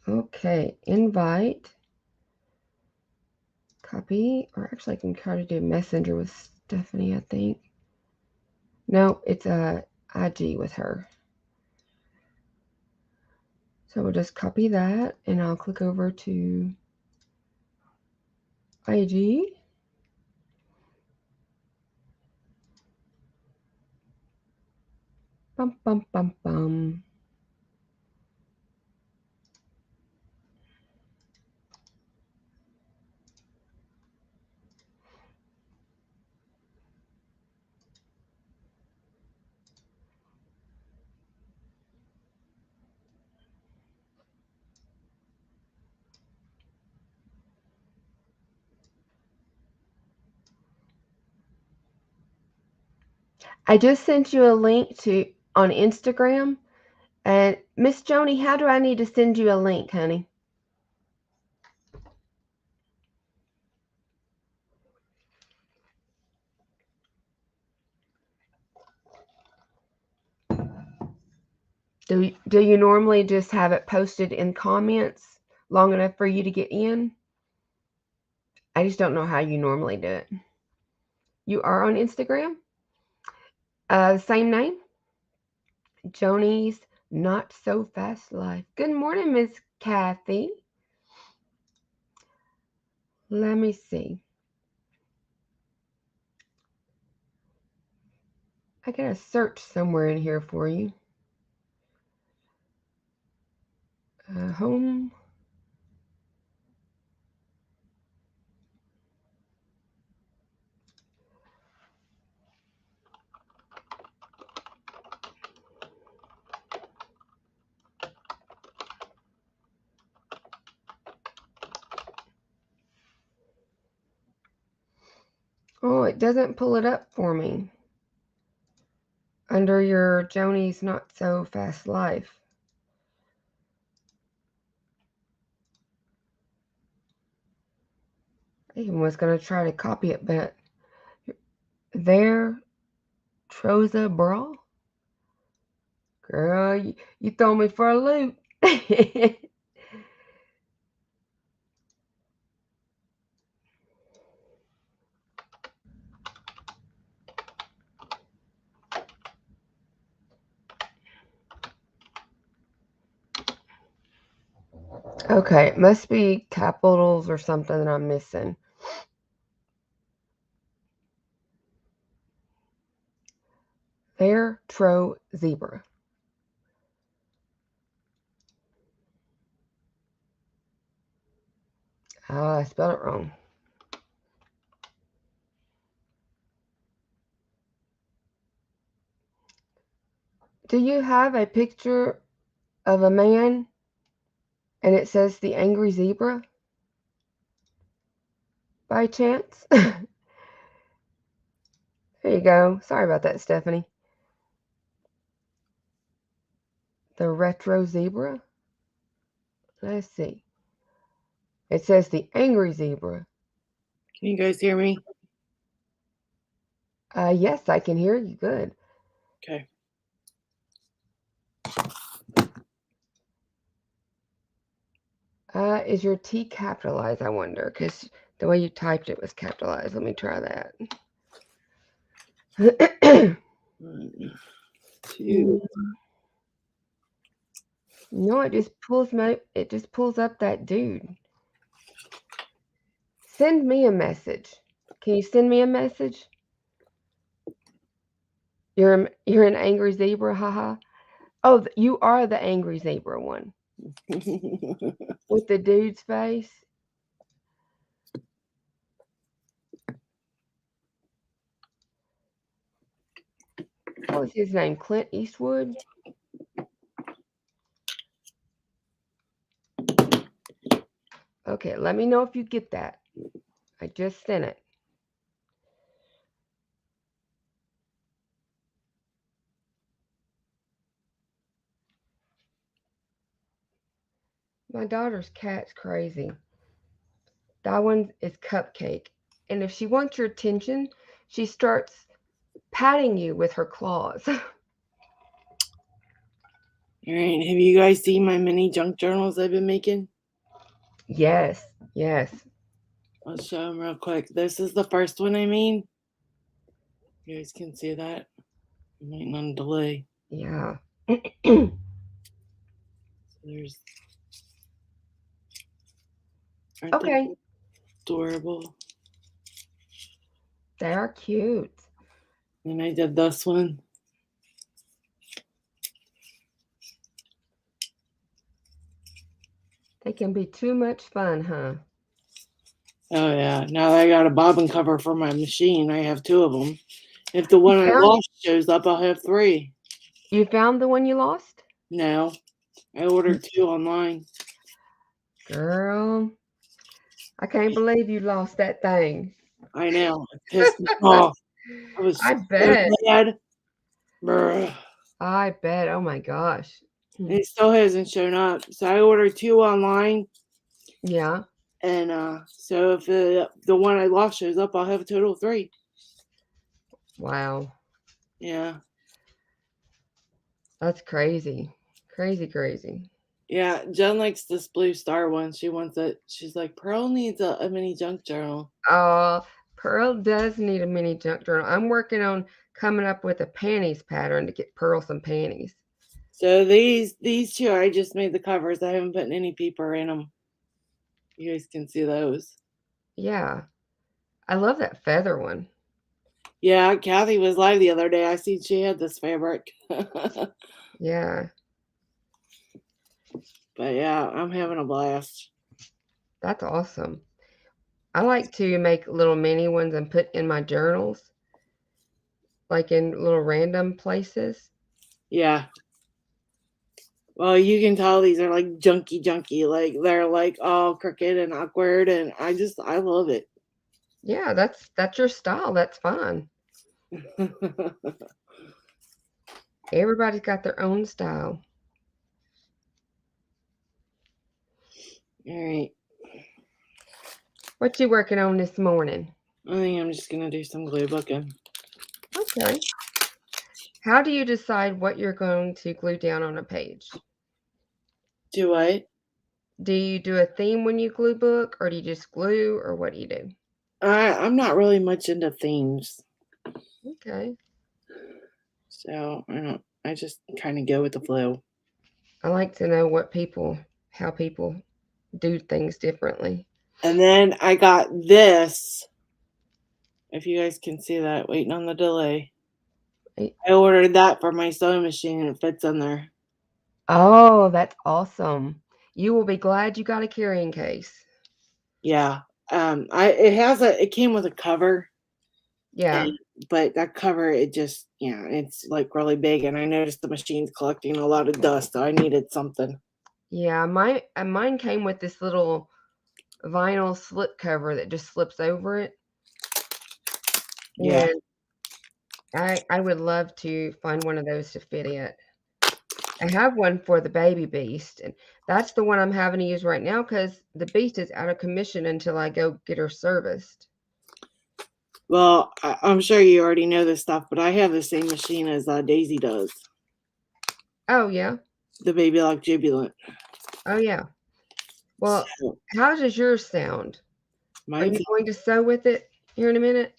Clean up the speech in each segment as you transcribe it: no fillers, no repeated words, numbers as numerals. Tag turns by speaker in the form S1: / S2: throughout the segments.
S1: Okay, invite. Copy. Or actually, I can try to do Messenger with Stephanie, I think. No, it's a IG with her. So we'll just copy that, and I'll click over to IG. Bum, bum, bum, bum. I just sent you a link on Instagram. And Miss Joanie, how do I need to send you a link, honey? Do you normally just have it posted in comments long enough for you to get in? I just don't know how you normally do it. You are on Instagram? Same name? Joanie's Not So Fast Life. Good morning, Miss Kathy. Let me see. I got a search somewhere in here for you. Home. Oh, it doesn't pull it up for me. Under your Joanie's Not So Fast Life. I even was going to try to copy it, but there, Troza Bra. Girl, you throw me for a loop. Okay, it must be capitals or something that I'm missing. There, Tro Zebra. I spelled it wrong. Do you have a picture of a man and it says the angry zebra? By chance? There you go. Sorry about that, Stephanie. The retro zebra? Let's see. It says the angry zebra.
S2: Can you guys hear me?
S1: Yes, I can hear you good.
S2: Okay.
S1: Is your T capitalized, I wonder? Because the way you typed it was capitalized. Let me try that.
S2: 1, 2.
S1: No, it just pulls up that dude. Send me a message. Can you send me a message? You're an angry zebra, haha. Oh, you are the angry zebra one with the dude's face. What was his name? Clint Eastwood? Okay, let me know if you get that. I just sent it. My daughter's cat's crazy. That one is Cupcake. And if she wants your attention, she starts patting you with her claws.
S2: All right. Have you guys seen my mini junk journals I've been making?
S1: Yes, yes.
S2: I'll show them real quick. This is the first one I made. You guys can see that. I'm waiting on delay.
S1: Yeah.
S2: So there's. Aren't they
S1: Okay.
S2: adorable?
S1: They are cute.
S2: And I did this one.
S1: They can be too much fun, huh?
S2: Oh yeah. Now that I got a bobbin cover for my machine, I have 2 of them. If the
S1: You
S2: one I
S1: found
S2: lost shows up, I'll have 3.
S1: you found the one you lost?
S2: No, I ordered 2 online.
S1: Girl, I can't believe you lost that thing.
S2: I know. It pissed me off. I was
S1: I
S2: so
S1: bet.
S2: mad. Bruh.
S1: I bet. Oh my gosh.
S2: And it still hasn't shown up. So I ordered 2 online,
S1: Yeah.
S2: and so if the one I lost shows up, I'll have a total of 3.
S1: Wow.
S2: Yeah,
S1: That's crazy. Crazy, crazy.
S2: yeah. Jen likes this blue star one. She wants it. She's like, Pearl needs a mini junk journal.
S1: Oh, Pearl does need a mini junk journal. I'm working on coming up with a panties pattern to get Pearl some panties.
S2: So these 2, I just made the covers. I haven't put any paper in them. You guys can see those.
S1: Yeah. I love that feather one.
S2: Yeah, Kathy was live the other day. I see she had this fabric.
S1: Yeah.
S2: But yeah, I'm having a blast.
S1: That's awesome. I like to make little mini ones and put in my journals, like in little random places.
S2: Yeah. Well, you can tell these are like junky. Like they're like all crooked and awkward, and I love it.
S1: Yeah, that's your style. That's fine.
S2: All
S1: Everybody's got their own style.
S2: right.
S1: What you working on this morning?
S2: I think I'm just gonna do some glue booking.
S1: Okay. How do you decide what you're going to glue down on a page?
S2: Do what?
S1: Do you do a theme when you glue book, or do you just glue, or what do you do?
S2: I'm not really much into themes,
S1: Okay.
S2: so I don't. I just kind of go with the flow.
S1: I like to know how people do things differently.
S2: And then I got this. If you guys can see that, waiting on the delay.
S1: Right.
S2: I ordered that for my sewing machine, and it fits in there.
S1: Oh, that's awesome. You will be glad you got a carrying case.
S2: Yeah. It came with a cover,
S1: Yeah.
S2: and but that cover it's like really big, and I noticed the machine's collecting a lot of dust, so I needed something.
S1: Yeah, mine came with this little vinyl slip cover that just slips over it,
S2: Yeah.
S1: and I would love to find one of those to fit it. I have one for the baby beast, and that's the one I'm having to use right now because the beast is out of commission until I go get her serviced.
S2: Well, I'm sure you already know this stuff, but I have the same machine as Daisy does,
S1: Oh yeah,
S2: the Baby Lock Jubilant.
S1: oh yeah. Well,
S2: So
S1: how does yours sound? Are
S2: mine's
S1: you going to sew with it here in a minute?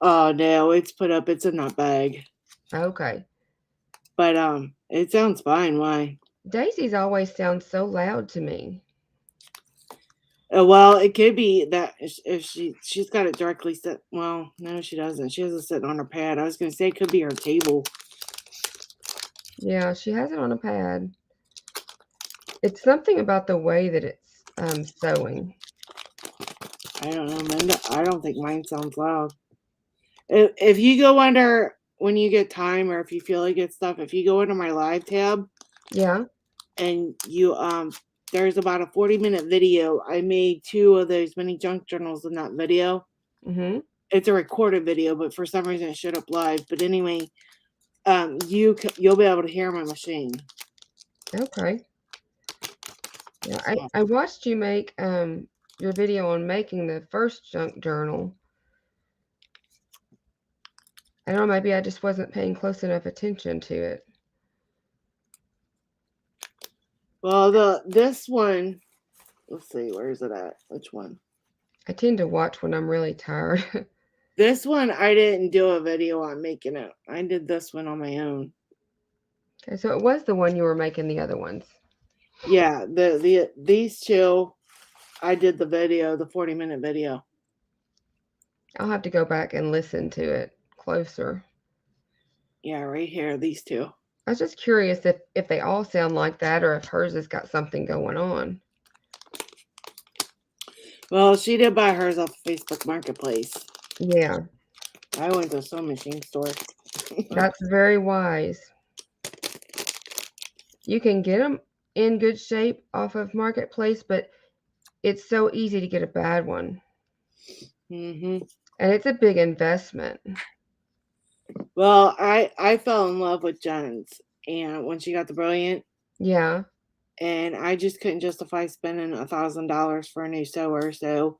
S2: oh no, it's put up. It's in that bag,
S1: Okay.
S2: but it sounds fine. Why?
S1: Daisy's always sounds so loud to me.
S2: Well, it could be that if she's got it directly set. Well, no, she doesn't. She has it sitting on her pad. I was gonna say it could be her table.
S1: Yeah, she has it on a pad. It's something about the way that it's sewing.
S2: I don't know, Linda. I don't think mine sounds loud. If you go under when you get time, or if you feel like it's stuff, if you go into my live tab
S1: Yeah.
S2: and you there's about a 40-minute video. I made 2 of those mini junk journals in that video.
S1: Mm-hmm.
S2: It's a recorded video, but for some reason it showed up live. But anyway, you'll be able to hear my machine.
S1: Okay. Yeah,
S2: So,
S1: I watched you make your video on making the first junk journal. I don't know, maybe I just wasn't paying close enough attention to it.
S2: Well, this one, let's see, where is it at? Which one?
S1: I tend to watch when I'm really tired.
S2: This one, I didn't do a video on making it. I did this one on my own.
S1: Okay, so it was the one you were making the other ones.
S2: Yeah, these two, I did the video, the 40-minute video.
S1: I'll have to go back and listen to it closer.
S2: Yeah, right here, these two.
S1: I was just curious if they all sound like that or if hers has got something going on.
S2: Well, she did buy hers off Facebook Marketplace.
S1: Yeah.
S2: I went to a sewing machine store.
S1: That's very wise. You can get them in good shape off of Marketplace, but it's so easy to get a bad one.
S2: Mm-hmm.
S1: And it's a big investment.
S2: Well, I fell in love with Jen's, and when she got the Brilliant,
S1: Yeah.
S2: and I just couldn't justify spending $1,000 for a new sewer. So,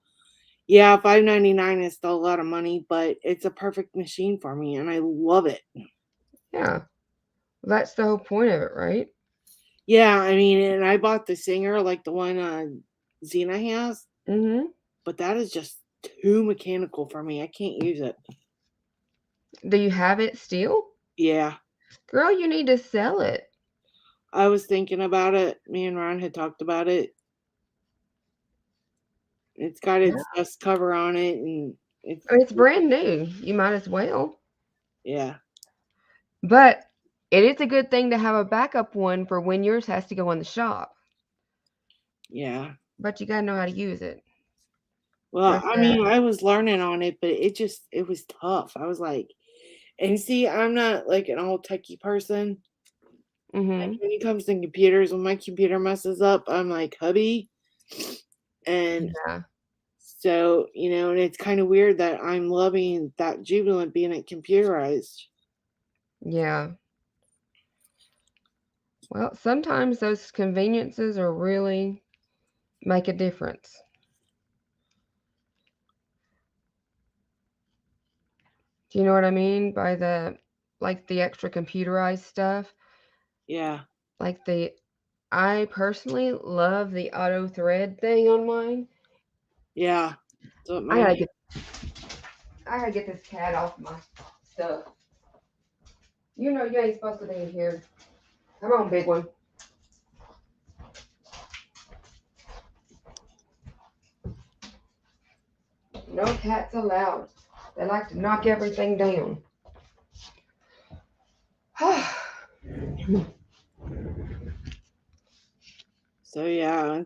S2: yeah, $599 is still a lot of money, but it's a perfect machine for me, and I love it.
S1: Yeah. Well, that's the whole point of it, right?
S2: Yeah, I mean, and I bought the Singer, like the one Xena has,
S1: Mm-hmm.
S2: but that is just too mechanical for me. I can't use it.
S1: Do you have it still?
S2: Yeah,
S1: Girl, you need to sell it.
S2: I was thinking about it. Me and Ron had talked about it. It's got
S1: Yeah.
S2: its dust cover on it, and
S1: It's brand new. You might as well.
S2: yeah,
S1: But it is a good thing to have a backup one for when yours has to go in the shop.
S2: yeah.
S1: But you gotta know how to use it.
S2: Well,
S1: There's
S2: I
S1: that.
S2: mean, I was learning on it, but it was tough. I was like, and see, I'm not like an old techie person. Like
S1: Mm-hmm.
S2: when it comes to computers, when my computer messes up, I'm like, hubby. And
S1: Yeah.
S2: so, and it's kind of weird that I'm loving that Jubilant being it computerized.
S1: Yeah. Well, sometimes those conveniences are really make a difference. Do you know what I mean by the extra computerized stuff?
S2: Yeah,
S1: Like I personally love the auto thread thing on mine.
S2: yeah. So
S1: I
S2: mine,
S1: gotta get I gotta get this cat off my stuff. You know you ain't supposed to be in here. Come on, big one. No cats allowed. They like to knock everything down.
S2: so yeah,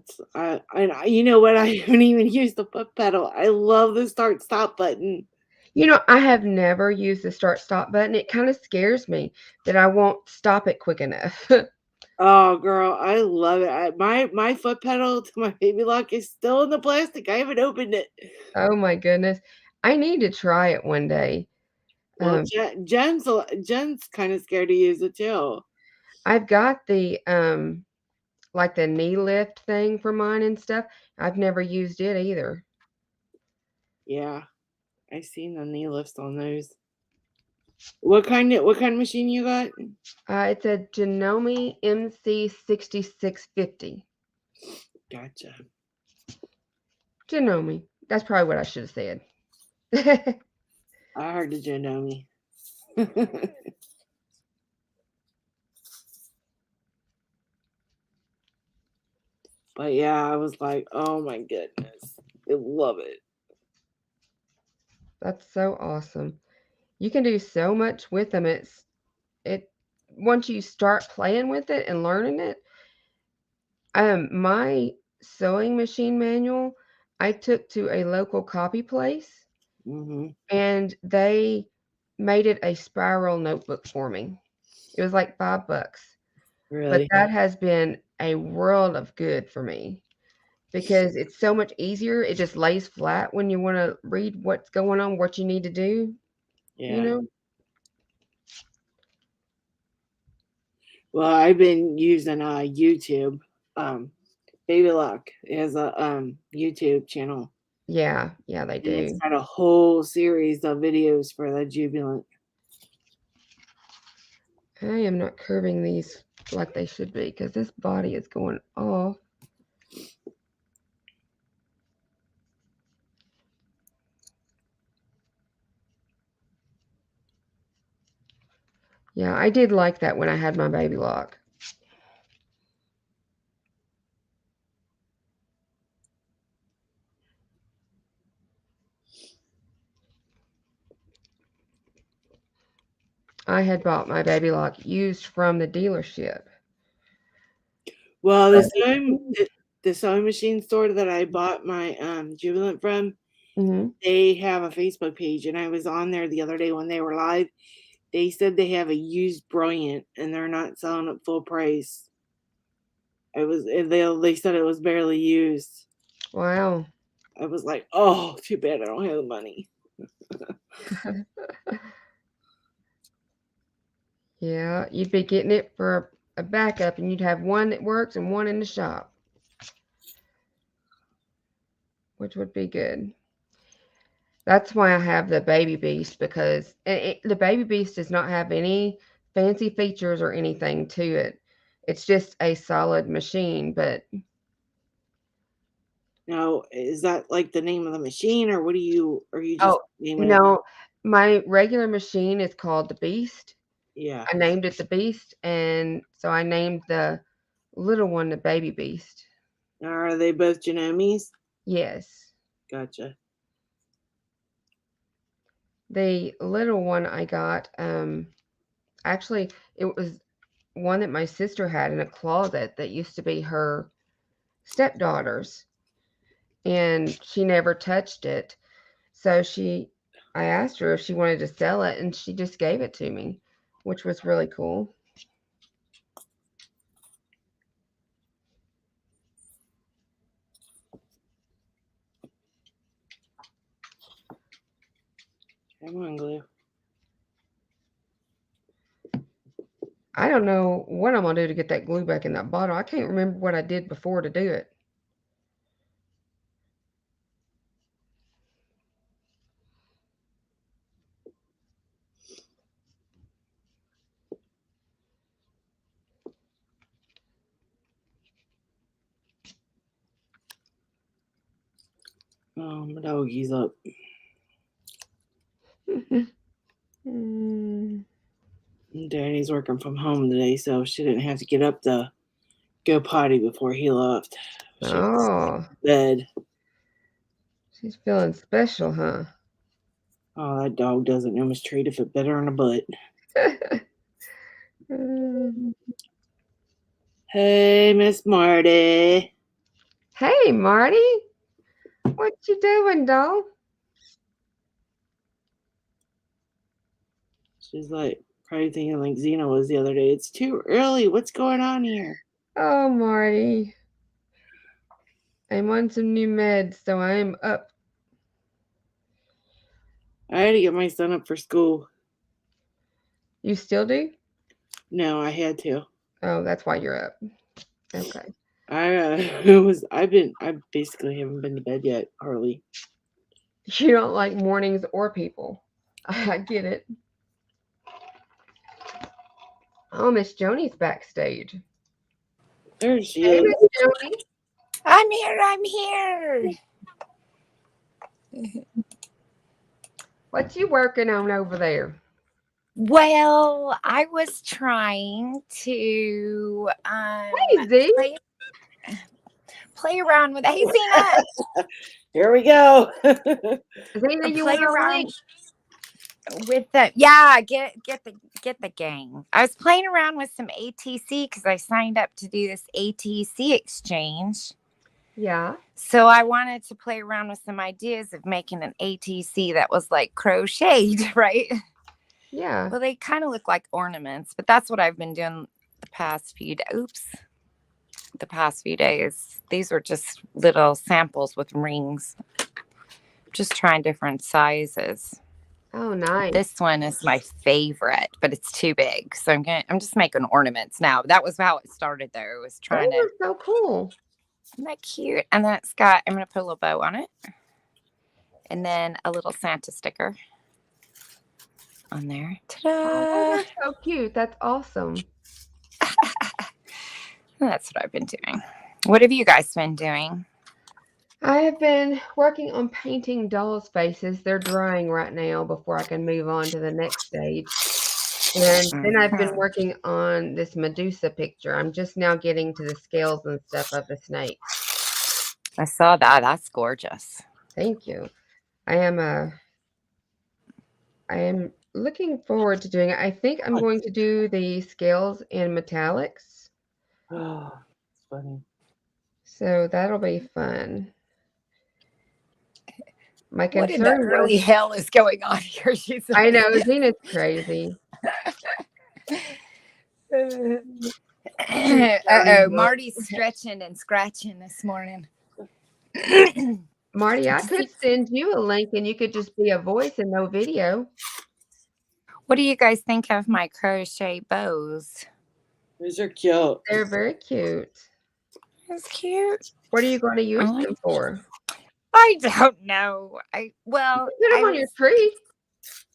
S2: you know what? I haven't even used the foot pedal. I love the start stop button.
S1: You know, I have never used the start stop button. It kind of scares me that I won't stop it quick enough.
S2: Oh, girl, I love it. My foot pedal to my baby lock is still in the plastic. I haven't opened it.
S1: Oh my goodness. I need to try it one day.
S2: Well,
S1: Um,
S2: Jen's kind of scared to use it too.
S1: I've got the like the knee lift thing for mine and stuff. I've never used it either.
S2: Yeah, I seen the knee lifts on those. What kind of machine you got?
S1: It's a Janome MC6650.
S2: Gotcha.
S1: Janome. That's probably what I should have said.
S2: I heard the Janome. But yeah, I was like, oh my goodness, I love it.
S1: That's so awesome. You can do so much with them. It once you start playing with it and learning it. My sewing machine manual, I took to a local copy place
S2: Hmm.
S1: and they made it a spiral notebook for me. It was like $5, but
S2: Really?
S1: that has been a world of good for me because it's so much easier. It just lays flat when you want to read what's going on, what you need to do, you
S2: Yeah.
S1: know?
S2: Well, I've been using YouTube. Um, Baby Luck has a YouTube channel,
S1: Yeah, yeah, they
S2: and it's
S1: do.
S2: got a whole series of videos for the Jubilant.
S1: I am not curving these like they should be, because this body is going off. Yeah, I did like that when I had my baby lock. I had bought my baby lock used from the dealership.
S2: Well, the sewing machine store that I bought my Jubilant from,
S1: Mm-hmm.
S2: they have a Facebook page, and I was on there the other day when they were live. They said they have a used Brilliant, and they're not selling it full price. They said it was barely used.
S1: Wow.
S2: I was like, oh, too bad I don't have the money.
S1: Yeah, you'd be getting it for a backup, and you'd have one that works and one in the shop, which would be good. That's why I have the Baby Beast, because the Baby Beast does not have any fancy features or anything to it. It's just a solid machine, but
S2: Now, is that like the name of the machine, or are you just
S1: oh
S2: naming it?
S1: no, my regular machine is called the Beast.
S2: Yeah.
S1: I named it the Beast, and so I named the little one the Baby Beast.
S2: Are they both Genomies?
S1: Yes.
S2: Gotcha.
S1: The little one I got, actually, it was one that my sister had in a closet that used to be her stepdaughter's, and she never touched it. So I asked her if she wanted to sell it, and she just gave it to me, which was really cool.
S2: Come on, glue.
S1: I don't know what I'm gonna do to get that glue back in that bottle. I can't remember what I did before to do it.
S2: Oh, my doggy's up.
S1: Mm.
S2: Danny's working from home today, so she didn't have to get up to go potty before he left. She was
S1: Oh,
S2: in bed.
S1: she's feeling special, huh?
S2: Oh, that dog doesn't know mistreat if it bit her in the butt.
S1: Mm.
S2: Hey, Miss Marty.
S1: Hey, Marty, what you doing, doll?
S2: She's like probably thinking like Xena was the other day. It's too early. What's going on here?
S1: Oh, Marty, I'm on some new meds, so I'm up.
S2: I had to get my son up for school.
S1: You still do?
S2: No, I had to.
S1: Oh, that's why you're up. Okay.
S2: I basically haven't been to bed yet, hardly.
S1: You don't like mornings or people. I get it. Oh, Miss Joanie's backstage.
S2: There she
S1: Hey,
S2: is.
S1: Miss Joanie.
S3: I'm here. I'm here.
S1: What you working on over there?
S3: Well, I was trying to
S1: Hey, Z.
S3: play around with. Hey, Zena.
S2: Here we go.
S1: Zena, you
S3: Play
S1: want to
S3: around
S1: sing?
S3: with the get the gang. I was playing around with some ATC because I signed up to do this ATC exchange.
S1: Yeah.
S3: So I wanted to play around with some ideas of making an ATC that was like crocheted, right?
S1: Yeah.
S3: Well, they kind of look like ornaments, but that's what I've been doing the past few the past few days. These were just little samples with rings. Just trying different sizes.
S1: Oh, nice.
S3: This one is my favorite, but it's too big. So I'm just making ornaments now. That was how it started though. It was trying
S1: Those are so cool.
S3: isn't that cute? And then I'm gonna put a little bow on it. And then a little Santa sticker on there. Ta-da!
S1: Oh, those are so cute. That's awesome.
S3: That's what I've been doing. What have you guys been doing?
S1: I have been working on painting dolls' faces. They're drying right now before I can move on to the next stage. And then I've been working on this Medusa picture. I'm just now getting to the scales and stuff of the snakes.
S3: I saw that. That's gorgeous.
S1: Thank you. I am looking forward to doing it. I think I'm going to do the scales in metallics.
S2: Oh, it's funny.
S1: So that'll be fun. My
S3: What in the
S1: concern
S3: early
S1: was,
S3: hell is going on here? She said.
S1: I know, Zena's crazy.
S3: Uh-oh, Marty's stretching and scratching this morning.
S1: Marty, I could send you a link and you could just be a voice and no video.
S3: What do you guys think of my crochet bows?
S2: These are cute.
S1: They're very cute.
S3: That's cute.
S1: What are you going to use them for?
S3: I don't know.
S1: Put them on your tree.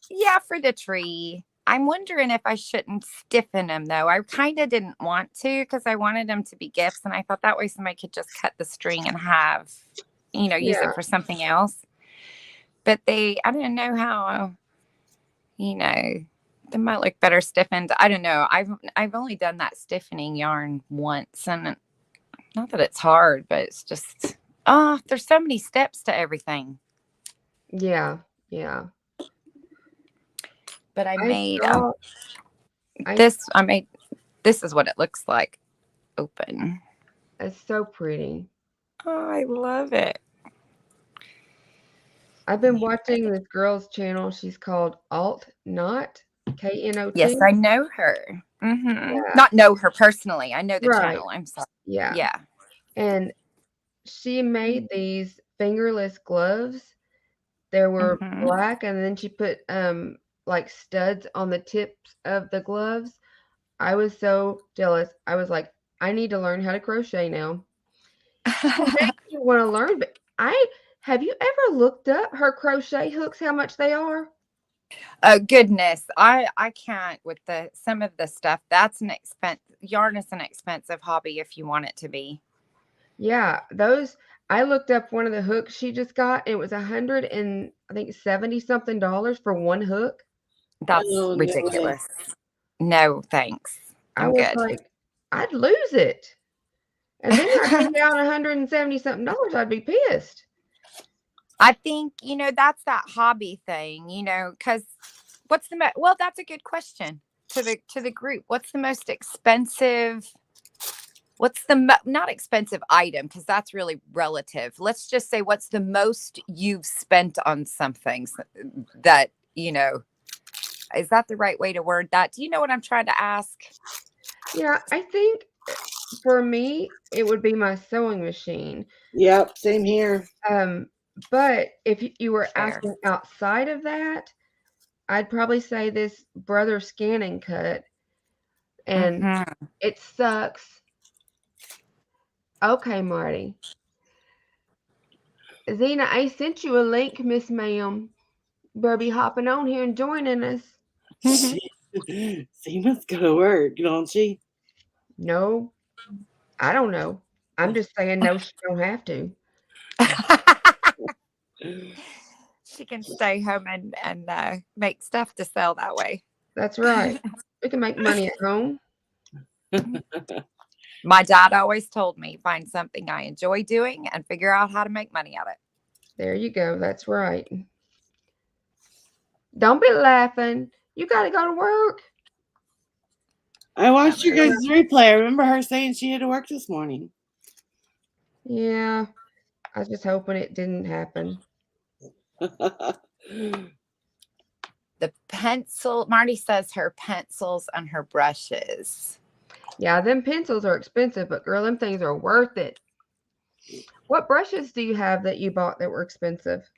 S3: Yeah, for the tree. I'm wondering if I shouldn't stiffen them, though. I kind of didn't want to because I wanted them to be gifts. And I thought that way somebody could just cut the string and have, use it for something else. But I don't know how, they might look better stiffened. I don't know. I've only done that stiffening yarn once. And not that it's hard, but it's just, there's so many steps to everything.
S1: Yeah.
S3: But I made this is what it looks like open.
S1: It's so pretty.
S3: Oh, I love it.
S1: I've been watching this girl's channel. She's called Alt Knot, KNOT.
S3: Yes, I know her. Yeah. Not know her personally. I know the channel. I'm sorry.
S1: Yeah. And she made these fingerless gloves. They were black, and then she put like studs on the tips of the gloves. I was so jealous. I was like, I need to learn how to crochet now. I want to learn, but have you ever looked up her crochet hooks, how much they are?
S3: Oh goodness. I can't with some of the stuff. That's an expense. Yarn is an expensive hobby if you want it to be.
S1: Yeah, I looked up one of the hooks she just got. It was $170 something for one hook.
S3: That's ridiculous. No, thanks.
S1: I was like, I'd lose it. And then I put down $170 something, I'd be pissed.
S3: I think, that's that hobby thing, because that's a good question to the group. What's the most expensive? What's the not expensive item? Because that's really relative. Let's just say, what's the most you've spent on something that, is that the right way to word that? Do you know what I'm trying to ask?
S1: Yeah, I think for me, it would be my sewing machine.
S2: Yep, same here.
S1: But if you were asking outside of that, I'd probably say this Brother Scan and Cut. And it sucks. Okay, Marty. Zena, I sent you a link, Miss Ma'am. Better be hopping on here and joining us.
S2: Zena's gonna work, don't she?
S1: No, I don't know. I'm just saying no, she don't have to.
S3: She can stay home and make stuff to sell that way.
S1: That's right. We can make money at home.
S3: My dad always told me, find something I enjoy doing and figure out how to make money at it.
S1: There you go. That's right. Don't be laughing. You got to go to work.
S2: I watched your guys' replay. I remember her saying she had to work this morning.
S1: Yeah. I was just hoping it didn't happen.
S3: The pencil, Marty says her pencils and her brushes.
S1: Yeah, them pencils are expensive, but girl, them things are worth it. What brushes do you have that you bought that were expensive?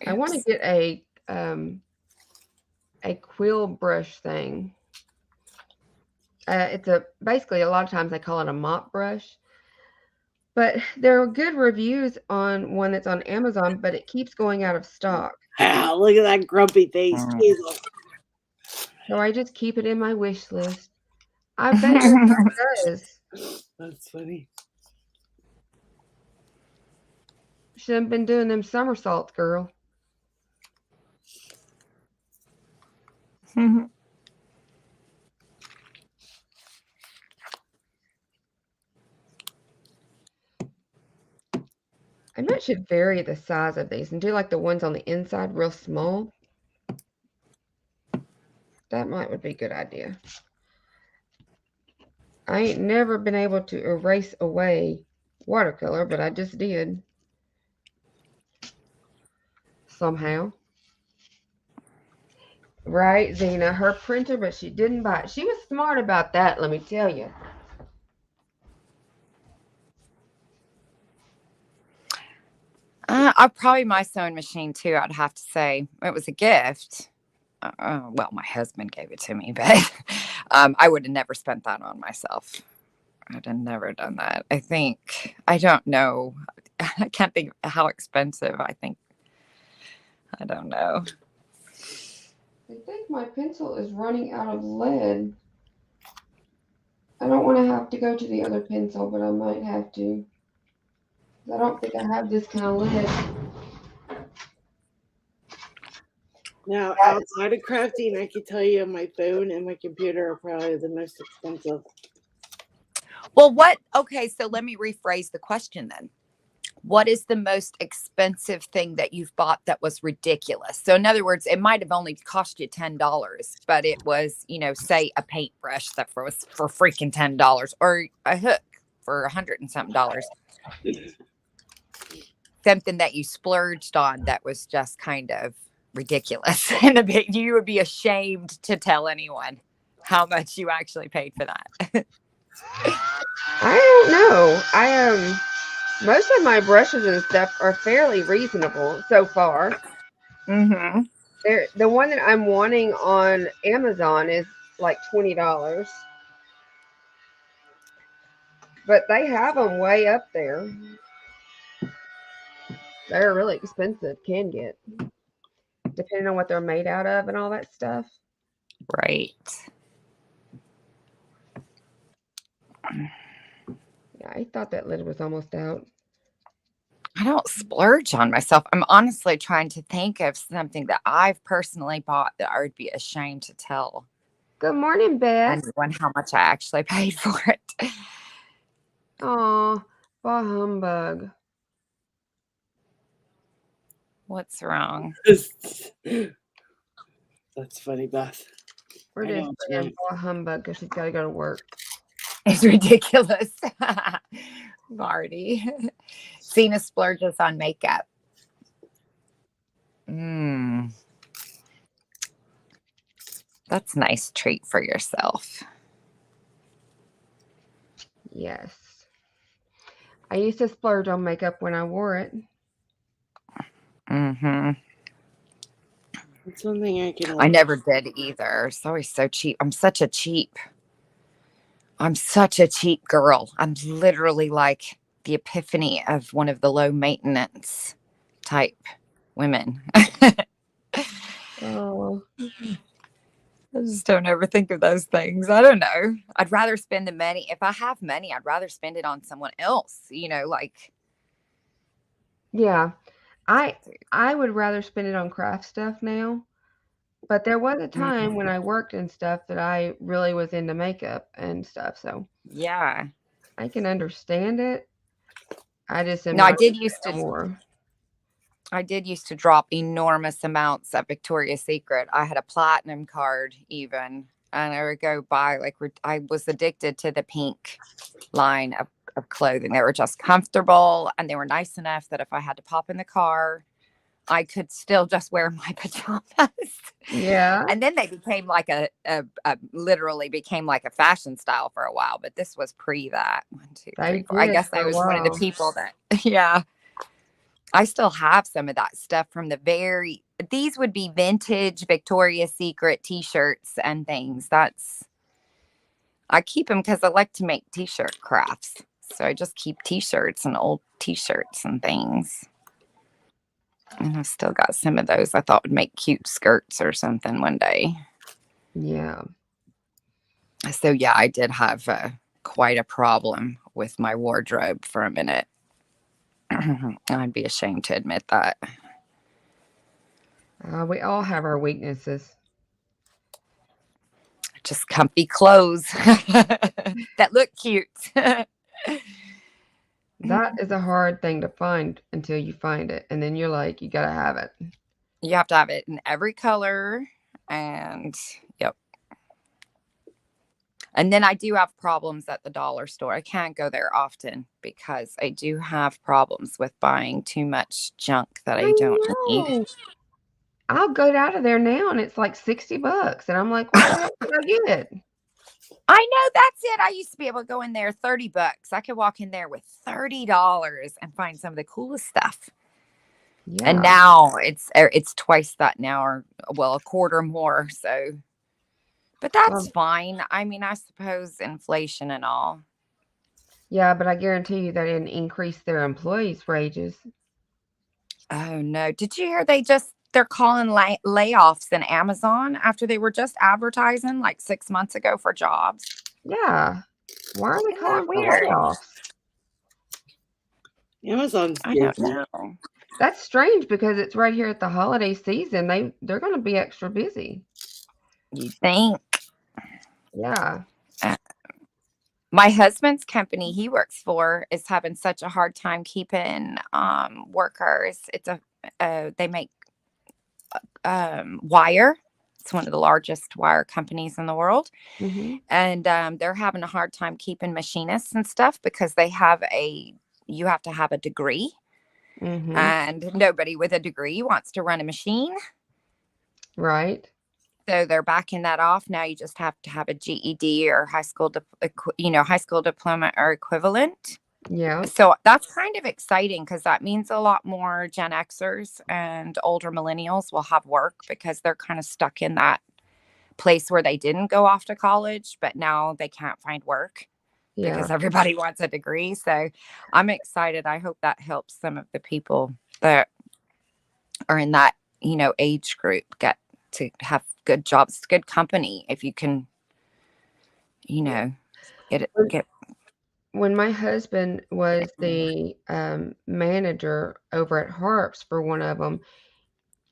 S1: Oops. I want to get a quill brush thing. It's basically a lot of times they call it a mop brush. But there are good reviews on one that's on Amazon, but it keeps going out of stock.
S2: Look at that grumpy face.
S3: Mm.
S2: Jesus.
S1: So I just keep it in my wish list. I bet your son does.
S2: That's funny.
S1: Should have been doing them somersaults, girl. I might should vary the size of these and do like the ones on the inside real small. That would be a good idea. I ain't never been able to erase away watercolor, but I just did. Somehow. Right, Zena? Her printer, but she didn't buy it. She was smart about that, let me tell you.
S3: Probably my sewing machine too, I'd have to say. It was a gift. Well, my husband gave it to me, but I would have never spent that on myself. I'd have never done that. I don't know. I can't think of how expensive. I don't know.
S1: I think my pencil is running out of lead. I don't want to have to go to the other pencil, but I might have to. I don't think I have this kind of lead.
S2: Now, outside of crafting, I can tell you my phone and my computer are probably the most expensive.
S3: Well, okay, so let me rephrase the question then. What is the most expensive thing that you've bought that was ridiculous? So in other words, it might have only cost you $10, but it was, say a paintbrush that was for freaking $10 or a hook for $100 and something. Something that you splurged on that was just kind of ridiculous. And you would be ashamed to tell anyone how much you actually paid for that.
S1: I don't know. Most of my brushes and stuff are fairly reasonable so far.
S3: Mm-hmm.
S1: The one that I'm wanting on Amazon is like $20. But they have them way up there. They're really expensive, can get. Depending on what they're made out of and all that stuff.
S3: Right.
S1: Yeah, I thought that lid was almost out.
S3: I don't splurge on myself. I'm honestly trying to think of something that I've personally bought that I would be ashamed to tell
S1: Good morning, Beth.
S3: anyone how much I actually paid for it.
S1: Aw, bah humbug.
S3: What's wrong?
S2: That's funny, Beth.
S1: We're just saying bah humbug because she's got to go to work.
S3: It's ridiculous. Marty. Cena splurges on makeup. That's a nice treat for yourself.
S1: Yes. I used to splurge on makeup when I wore it.
S3: Mm-hmm.
S2: That's one thing I can.
S3: I never did either. It's always so cheap. I'm such a cheap girl. I'm literally like the epiphany of one of the low maintenance type women.
S1: Oh.
S3: I just don't ever think of those things. I don't know. I'd rather spend the money. If I have money, I'd rather spend it on someone else, like.
S1: Yeah. I would rather spend it on craft stuff now. But there was a time when I worked and stuff that I really was into makeup and stuff. So
S3: yeah,
S1: I can understand it. I just am
S3: no,
S1: not more.
S3: I did used to drop enormous amounts at Victoria's Secret. I had a platinum card even, and I would go buy I was addicted to the pink line of clothing. They were just comfortable and they were nice enough that if I had to pop in the car, I could still just wear my pajamas.
S1: Yeah.
S3: And then they became literally became like a fashion style for a while, but this was pre that. 1, 2, 3, 4. I guess I was one of the people that, yeah. I still have some of that stuff from these would be vintage Victoria's Secret t-shirts and things. I keep them because I like to make t-shirt crafts. So I just keep t-shirts and old t-shirts and things. And I've still got some of those I thought would make cute skirts or something one day.
S1: Yeah.
S3: So yeah, I did have quite a problem with my wardrobe for a minute. I'd be ashamed to admit that.
S1: We all have our weaknesses.
S3: Just comfy clothes that look cute.
S1: That is a hard thing to find until you find it. And then you're like, you got to have it.
S3: You have to have it in every color. And yep. And then I do have problems at the dollar store. I can't go there often because I do have problems with buying too much junk that I don't need.
S1: know. I'll go out of there now and it's like $60. And I'm like, what the heck did I get?
S3: I know, that's it. I used to be able to go in there $30. I could walk in there with $30 and find some of the coolest stuff.
S1: Yeah.
S3: And now it's twice that now, or well, a quarter more. So, but that's fine. I mean, I suppose inflation and all.
S1: Yeah, but I guarantee you they didn't increase their employees' wages.
S3: Oh no! Did you hear they're calling layoffs in Amazon after they were just advertising like 6 months ago for jobs?
S1: Yeah. Why are they
S3: Isn't
S1: calling
S3: that
S1: for
S3: weird?
S1: layoffs?
S2: Amazon's
S3: I don't
S2: busy.
S3: know.
S1: That's strange because it's right here at the holiday season. They're going to be extra busy.
S3: You think?
S1: Yeah.
S3: My husband's company he works for is having such a hard time keeping workers. They make wire. It's one of the largest wire companies in the world.
S1: Mm-hmm.
S3: And they're having a hard time keeping machinists and stuff because you have to have a degree.
S1: Mm-hmm.
S3: And nobody with a degree wants to run a machine.
S1: Right.
S3: So they're backing that off. Now you just have to have a GED or high school diploma or equivalent.
S1: Yeah.
S3: So that's kind of exciting because that means a lot more Gen Xers and older millennials will have work because they're kind of stuck in that place where they didn't go off to college, but now they can't find work because everybody wants a degree. So I'm excited. I hope that helps some of the people that are in that, age group get to have good jobs, good company. If you can, get.
S1: When my husband was the manager over at Harps for one of them,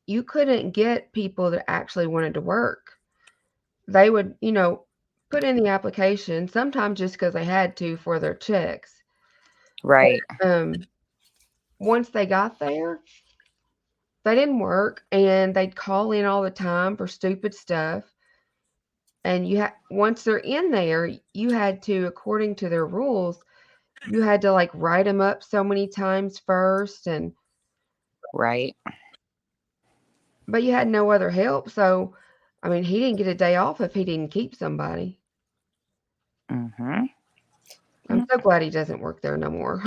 S1: you couldn't get people that actually wanted to work. They would, put in the application, sometimes just because they had to for their checks.
S3: Right.
S1: But, once they got there, they didn't work and they'd call in all the time for stupid stuff. And once they're in there, you had to, according to their rules, you had to like write them up so many times first, and
S3: Right.
S1: but you had no other help. So, I mean, he didn't get a day off if he didn't keep somebody.
S3: Mm-hmm.
S1: I'm so glad he doesn't work there no more.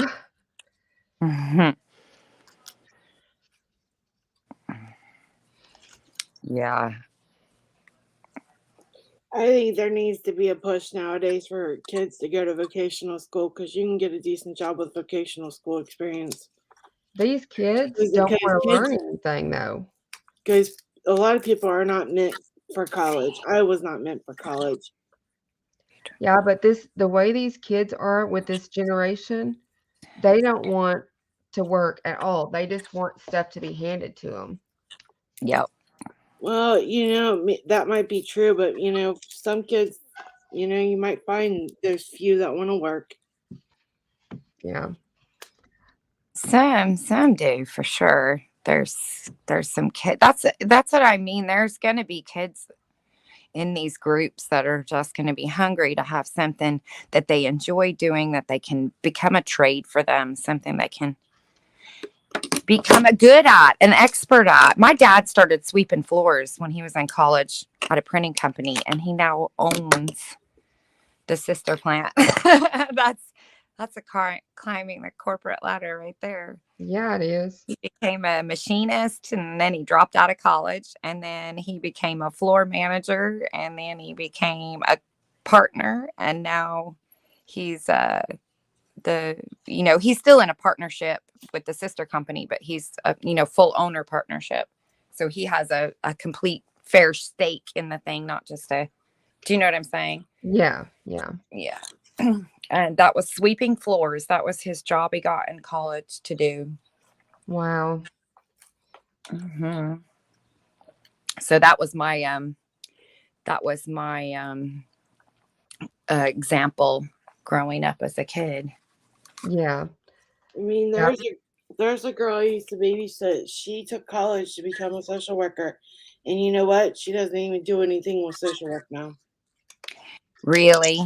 S3: Mm-hmm. Yeah.
S2: I think there needs to be a push nowadays for kids to go to vocational school because you can get a decent job with vocational school experience.
S1: These kids don't want to learn anything, though.
S2: Because a lot of people are not meant for college. I was not meant for college.
S1: Yeah, but the way these kids are with this generation, they don't want to work at all. They just want stuff to be handed to them.
S3: Yep.
S2: Well, that might be true, but some kids, you might find there's few that want to work.
S1: Yeah.
S3: Some do for sure. There's some kids. That's what I mean. There's going to be kids in these groups that are just going to be hungry to have something that they enjoy doing, that they can become a trade for them, something they can become a good at, an expert at. My dad started sweeping floors when he was in college at a printing company, and he now owns the sister plant. That's a car climbing the corporate ladder right there.
S1: Yeah, it is.
S3: He became a machinist, and then he dropped out of college, and then he became a floor manager, and then he became a partner, and now he's he's still in a partnership with the sister company, but he's a, full owner partnership. So he has a complete fair stake in the thing, not just do you know what I'm saying?
S1: Yeah. Yeah.
S3: Yeah. And that was sweeping floors. That was his job he got in college to do.
S1: Wow.
S3: Mm-hmm. So that was my example growing up as a kid.
S1: Yeah.
S2: I mean, there's a girl I used to babysit. She took college to become a social worker, and you know what? She doesn't even do anything with social work now.
S3: Really?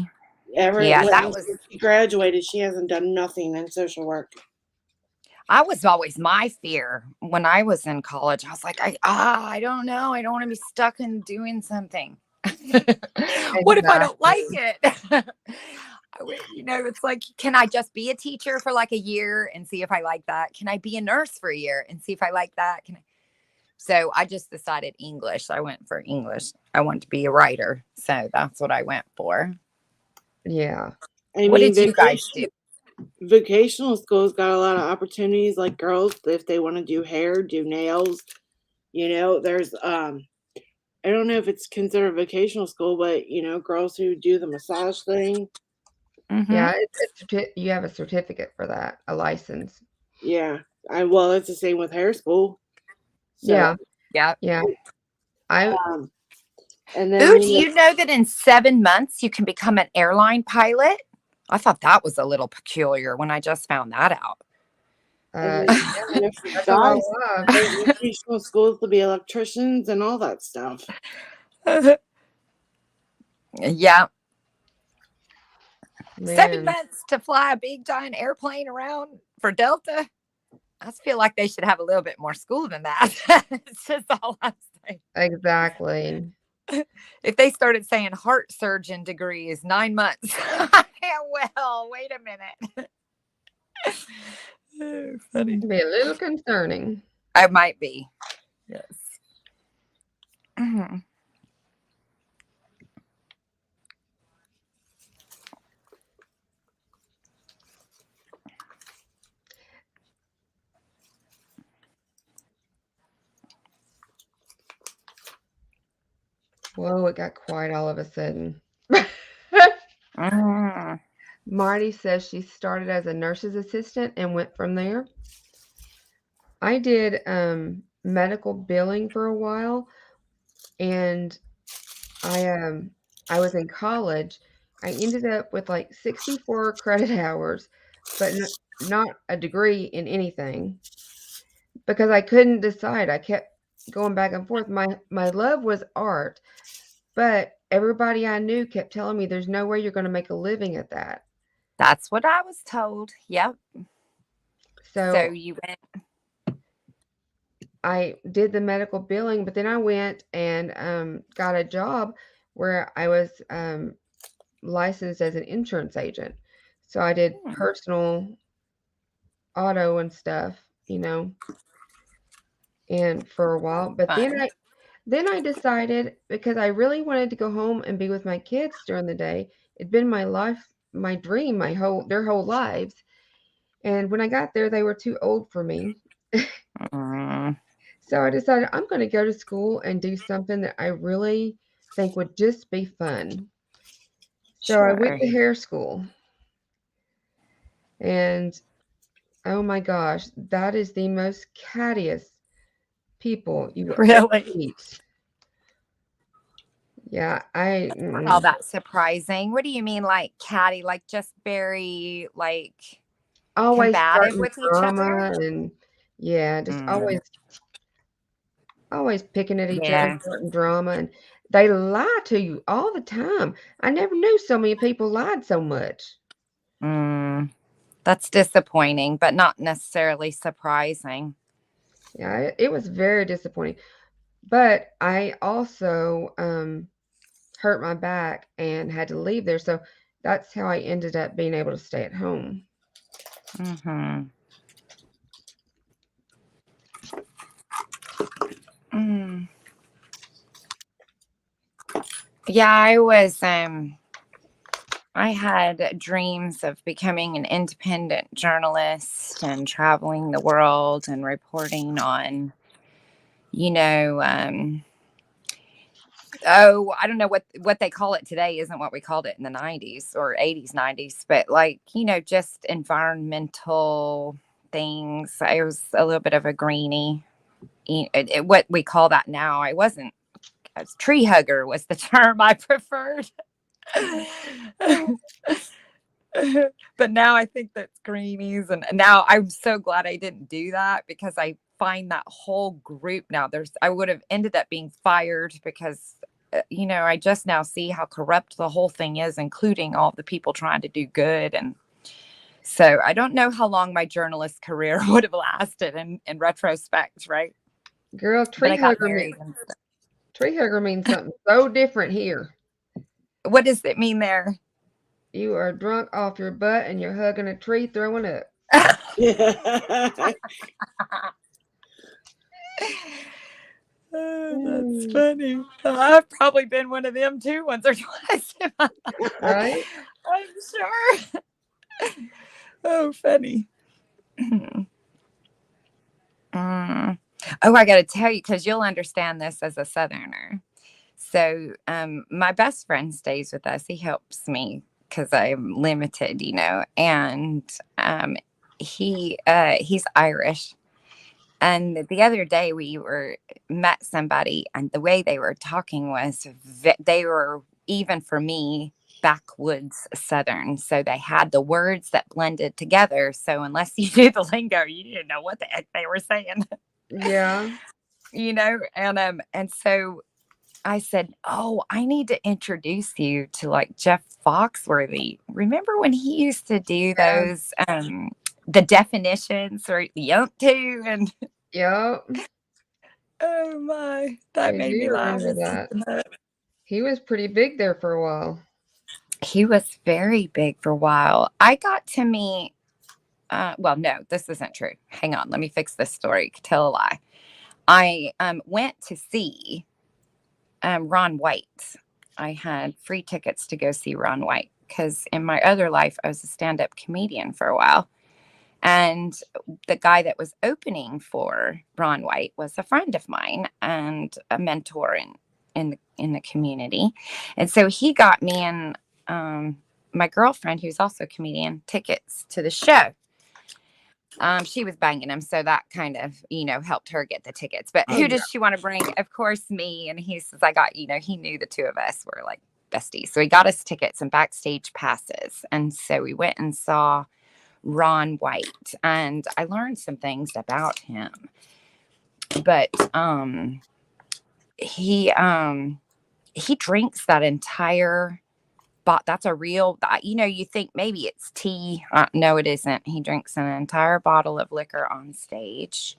S3: Yeah, that was.
S2: She graduated. She hasn't done nothing in social work.
S3: I was always my fear when I was in college. I was like, I don't know. I don't want to be stuck in doing something. What if I don't like it? It's like, can I just be a teacher for like a year and see if I like that? Can I be a nurse for a year and see if I like that? So I just decided English. I went for English. I wanted to be a writer. So that's what I went for.
S1: Yeah.
S3: What did you guys do?
S2: Vocational schools got a lot of opportunities, like girls, if they want to do hair, do nails. There's I don't know if it's considered vocational school, but girls who do the massage thing.
S3: Mm-hmm.
S1: Yeah, you have a certificate for that, a license.
S2: Yeah, it's the same with hair school.
S1: So,
S3: yeah.
S2: And then,
S3: do you know that in 7 months you can become an airline pilot? I thought that was a little peculiar when I just found that out.
S2: Guys, there's vocational schools to be electricians and all that stuff.
S3: Yeah.
S1: Man.
S3: 7 months to fly a big giant airplane around for Delta. I feel like they should have a little bit more school than that. It's just all I'm saying.
S1: Exactly.
S3: If they started saying heart surgeon degree is 9 months. Well, wait a minute. Funny.
S1: It'd be a little concerning.
S3: It might be. Yes. Mm-hmm.
S1: Whoa, it got quiet all of a sudden. Marty says she started as a nurse's assistant and went from there. I did medical billing for a while, and I was in college. I ended up with like 64 credit hours, but not a degree in anything because I couldn't decide. I kept going back and forth. My love was art, but everybody I knew kept telling me there's no way you're going to make a living at that.
S3: That's what I was told. Yep. So you went.
S1: I did the medical billing, but then I went and got a job where I was licensed as an insurance agent. So I did personal auto and stuff, and for a while. But then I decided, because I really wanted to go home and be with my kids during the day. It'd been my life, my dream, their whole lives. And when I got there, they were too old for me. So I decided I'm going to go to school and do something that I really think would just be fun. So I went to hair school. And oh my gosh, that is the most cattiest people you will ever meet. Yeah,
S3: Oh, that's surprising. What do you mean, like catty? Like just very
S1: always
S3: combative with each other?
S1: And just always picking at each other, starting drama, and they lie to you all the time. I never knew so many people lied so much.
S3: That's disappointing, but not necessarily surprising.
S1: Yeah, it was very disappointing. But I also hurt my back and had to leave there. So that's how I ended up being able to stay at home.
S3: Yeah, I was I had dreams of becoming an independent journalist and traveling the world and reporting on, you know, oh, I don't know what they call it today isn't what we called it in the 90s or 80s, 90s, but like, just environmental things. I was a little bit of a greenie. What we call that now. I wasn't. I was tree hugger was the term I preferred. But now I think that's greenies, and now I'm so glad I didn't do that because I find that whole group now. I would have ended up being fired because I just now see how corrupt the whole thing is, including all the people trying to do good. And so I don't know how long my journalist career would have lasted in retrospect, right?
S1: Girl,
S3: But I got married.
S1: Tree hugger means something so different here.
S3: What does it mean there?
S1: You are drunk off your butt and you're hugging a tree, throwing up.
S3: Oh, that's funny. I've probably been one of them too, once or twice.
S1: Right?
S3: I'm sure. Oh, funny. Oh, I got to tell you, because you'll understand this as a Southerner. So, my best friend stays with us. He helps me because I'm limited, and he's Irish. And the other day we met somebody, and the way they were talking was they were, even for me, backwoods Southern. So they had the words that blended together. So unless you knew the lingo, you didn't know what the heck they were saying.
S1: Yeah.
S3: And so I said, "Oh, I need to introduce you to like Jeff Foxworthy. Remember when he used to do those the definitions or the to and."
S1: Yep.
S3: Oh my, that
S1: I
S3: made
S1: do
S3: me laugh.
S1: remember that. He was pretty big there for a while.
S3: He was very big for a while. I got to meet, well, no, this isn't true. Hang on, let me fix this story. Tell a lie. I went to see Ron White. I had free tickets to go see Ron White because in my other life, I was a stand up comedian for a while. And the guy that was opening for Ron White was a friend of mine and a mentor in the community. And so he got me and my girlfriend, who's also a comedian, tickets to the show. She was banging him, so that kind of, helped her get the tickets. But who does she want to bring? Of course, me. And he says, I got, he knew the two of us were like besties. So he got us tickets and backstage passes. And so we went and saw Ron White, and I learned some things about him. But he drinks that entire that's a real, you think maybe it's tea. No, it isn't. He drinks an entire bottle of liquor on stage.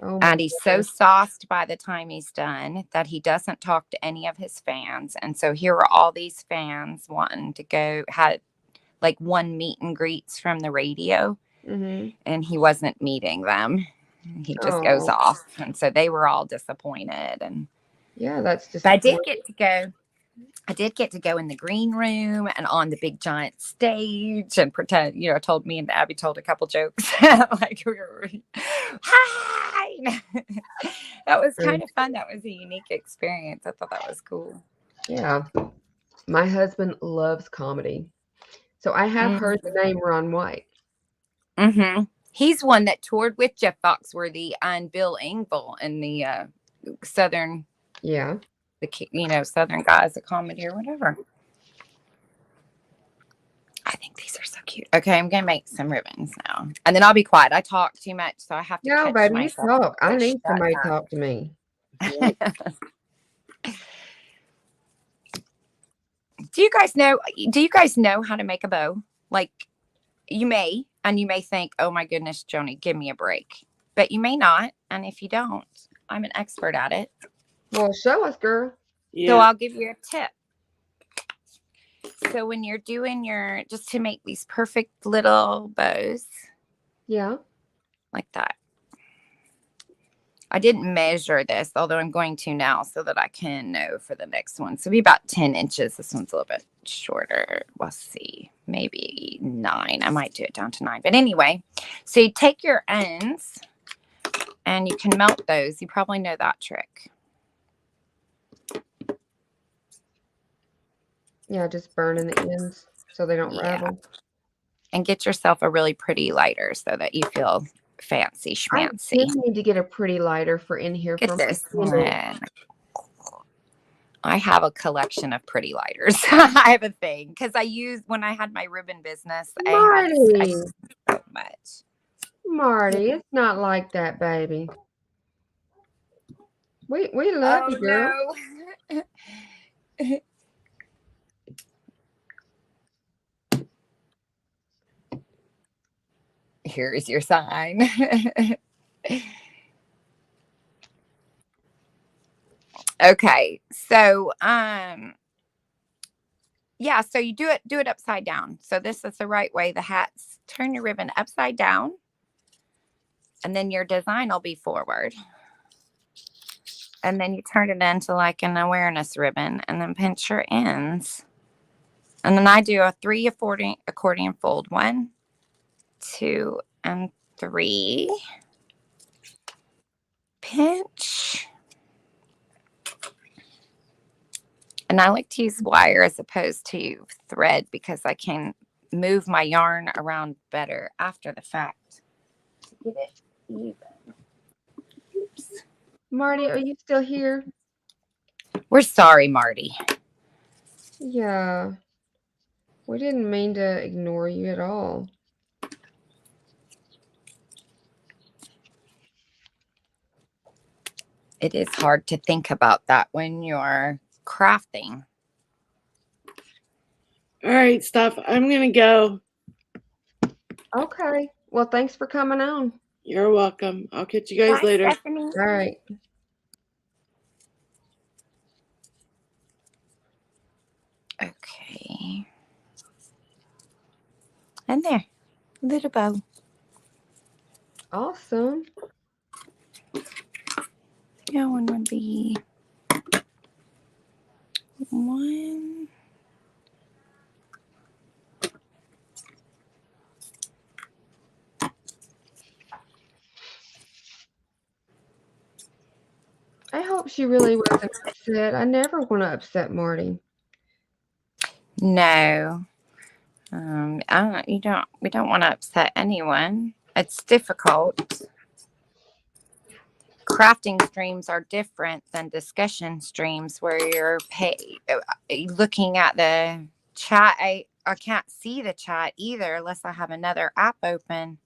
S1: Oh
S3: And he's so sauced by the time he's done that he doesn't talk to any of his fans. And so here are all these fans wanting to go, had like one meet and greets from the radio.
S1: Mm-hmm.
S3: And he wasn't meeting them. He just goes off. And so they were all disappointed. And
S1: yeah, that's just.
S3: But I did get to go in the green room and on the big giant stage and pretend, told me and Abby told a couple jokes. Like we were, hi. That was kind of fun. That was a unique experience. I thought that was cool.
S1: Yeah. My husband loves comedy. So I have heard the name Ron White.
S3: Mm-hmm. He's one that toured with Jeff Foxworthy and Bill Engvall in the Southern.
S1: Yeah.
S3: The Southern guys of comedy or whatever. I think these are so cute. Okay, I'm gonna make some ribbons now, and then I'll be quiet. I talk too much, so I have to.
S1: No,
S3: catch
S1: baby,
S3: myself.
S1: you talk. I need somebody to talk to me.
S3: Do you guys know how to make a bow? Like, you may, and you may think, "Oh my goodness, Joni, give me a break," but you may not. And if you don't, I'm an expert at it.
S1: Well, show us, girl.
S2: Yeah.
S3: So I'll give you a tip. So when you're doing just to make these perfect little bows.
S1: Yeah.
S3: Like that. I didn't measure this, although I'm going to now so that I can know for the next one. So it'll be about 10 inches. This one's a little bit shorter. We'll see. Maybe 9. I might do it down to 9. But anyway, so you take your ends and you can melt those. You probably know that trick.
S1: Yeah, just burning the ends so they don't ravel.
S3: And get yourself a really pretty lighter so that you feel fancy schmancy.
S1: I did need to get a pretty lighter for in here.
S3: Get
S1: for
S3: this
S1: my
S3: one. I have a collection of pretty lighters. I have a thing because I used when I had my ribbon business. I used so much.
S1: Marty, it's not like that, baby. We love you, girl.
S3: No. Here's your sign. Okay, so yeah, so you do it upside down. So this is the right way. The hats, turn your ribbon upside down, and then your design will be forward. And then you turn it into like an awareness ribbon, and then pinch your ends. And then I do a 3 accordion fold. 1, 2, and 3. Pinch. And I like to use wire as opposed to thread because I can move my yarn around better after the fact to get it even. Oops.
S1: Marty, are you still here?
S3: We're sorry, Marty.
S1: Yeah. We didn't mean to ignore you at all.
S3: It is hard to think about that when you're crafting.
S2: All right, Steph, I'm going to go.
S1: Okay. Well, thanks for coming on.
S2: You're welcome. I'll catch you guys later.
S3: Stephanie.
S1: All right.
S3: Okay. And there, little bow.
S1: Awesome.
S3: Yeah, one would be 1.
S1: I hope she really wasn't upset. I never want to upset Marty.
S3: No. We don't want to upset anyone. It's difficult. Crafting streams are different than discussion streams where you're looking at the chat. I can't see the chat either unless I have another app open.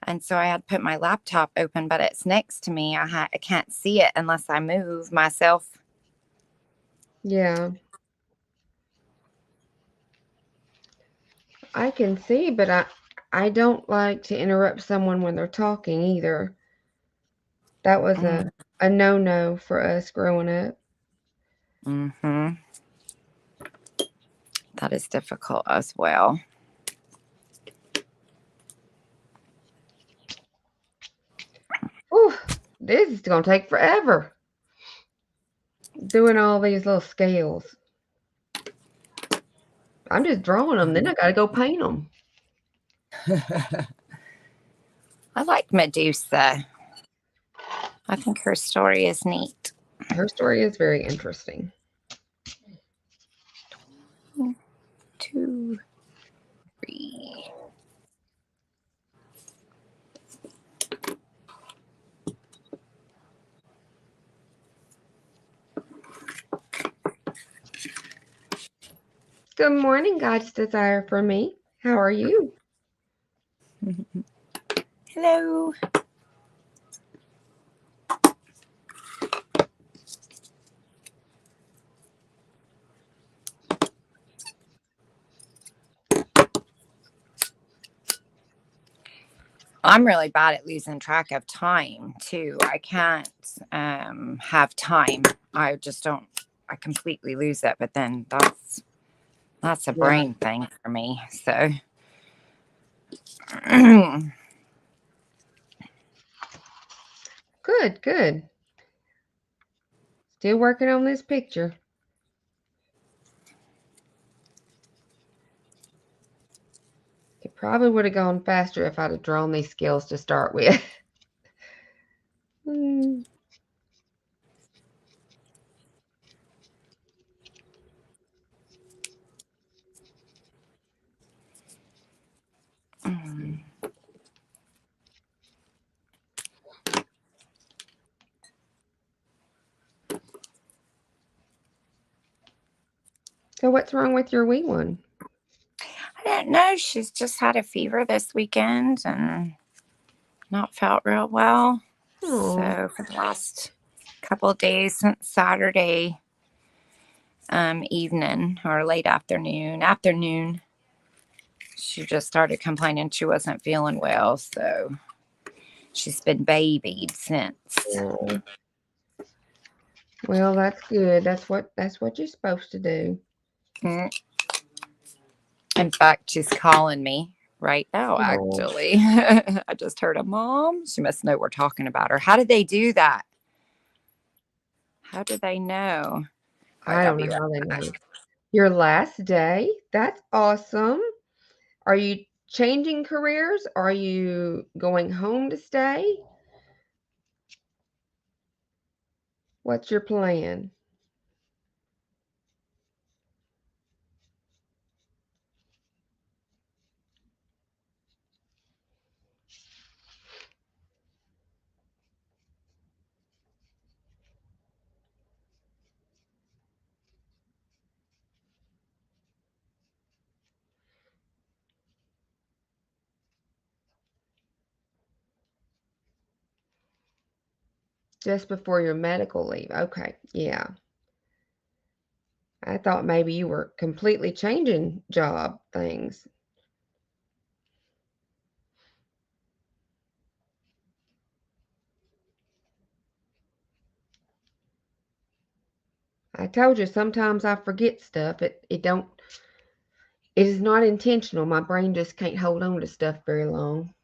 S3: And so I had to put my laptop open, but it's next to me. I can't see it unless I move myself.
S1: Yeah. I can see, but I don't like to interrupt someone when they're talking either. That was a no-no for us growing up.
S3: Mm-hmm. That is difficult as well.
S1: Ooh, this is going to take forever. Doing all these little scales. I'm just drawing them. Then I got to go paint them.
S3: I like Medusa. I think her story is neat.
S1: Her story is very interesting.
S3: 1, 2, 3.
S1: Good morning, God's desire for me. How are you?
S3: Hello. I'm really bad at losing track of time too. I can't have time. I just don't. I completely lose it. But then that's a brain thing for me. So
S1: good, good. Still working on this picture. It probably would have gone faster if I'd have drawn these skills to start with. Mm.
S3: Mm.
S1: So what's wrong with your wee one?
S3: I don't know. She's just had a fever this weekend and not felt real well.
S1: Oh,
S3: So for the last couple of days since Saturday evening or late afternoon, she just started complaining she wasn't feeling well. So she's been babied since.
S1: oh. Well, that's good. That's what you're supposed to do.
S3: Mm. In fact, she's calling me right now,
S1: Oh,
S3: actually. I just heard a mom. She must know we're talking about her. How did they do that? How do they know? All
S1: I
S3: right, I'll
S1: don't
S3: be
S1: know
S3: right
S1: how they
S3: back.
S1: know. Your last day? That's awesome. Are you changing careers? Are you going home to stay? What's your plan? Just before your medical leave. Okay, yeah. I thought maybe you were completely changing job things. I told you sometimes I forget stuff. It is not intentional. My brain just can't hold on to stuff very long.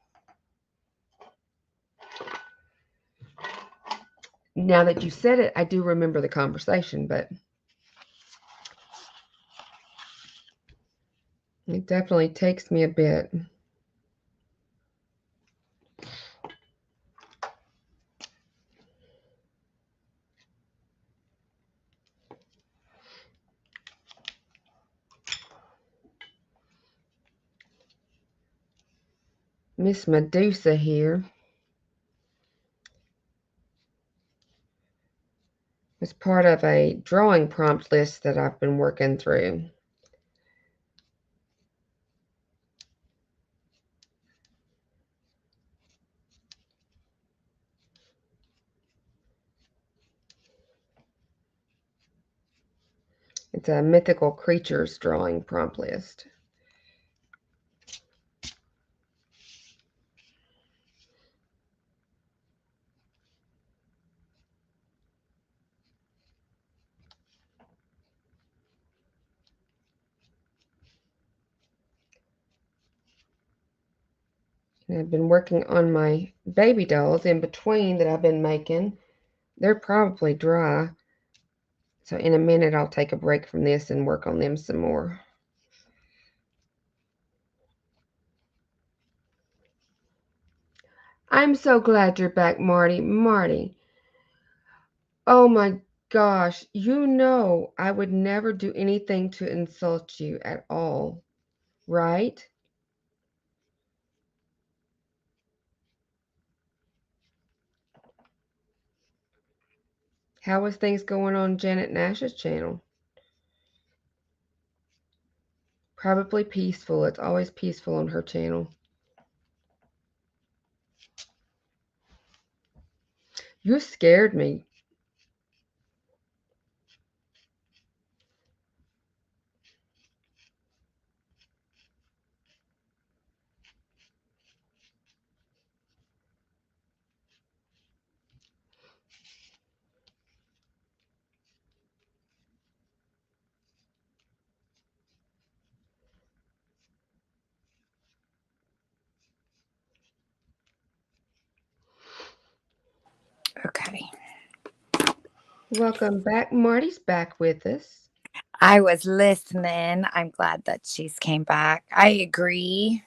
S1: Now that you said it, I do remember the conversation, but it definitely takes me a bit. Miss Medusa here was part of a drawing prompt list that I've been working through. It's a mythical creatures drawing prompt list. And I've been working on my baby dolls in between that I've been making. They're probably dry. So in a minute, I'll take a break from this and work on them some more. I'm so glad you're back, Marty. Marty. Oh my gosh. You know I would never do anything to insult you at all, right? How is things going on Janet Nash's channel? Probably peaceful. It's always peaceful on her channel. You scared me.
S3: Okay.
S1: Welcome back. Marty's back with us.
S3: I was listening. I'm glad that she's came back. I agree.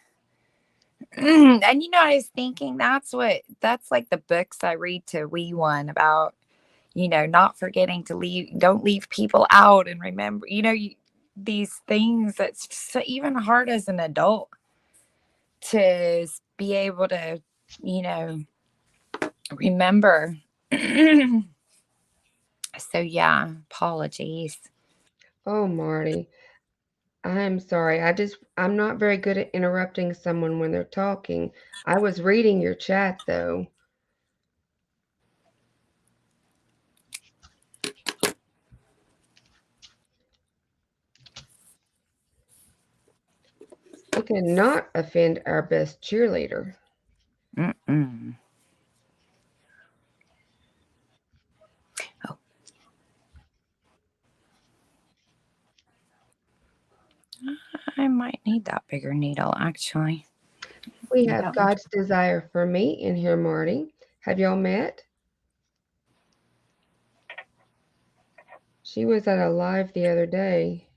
S3: And I was thinking that's like the books I read to wee one about, not forgetting to don't leave people out and remember, these things that's so even hard as an adult to be able to, remember. So yeah, apologies.
S1: Oh, Marty. I'm sorry. I'm not very good at interrupting someone when they're talking. I was reading your chat though. We cannot offend our best cheerleader.
S3: Mm-mm. Oh, I might need that bigger needle actually.
S1: We have God's desire for me in here, Marty. Have y'all met? She was at a live the other day.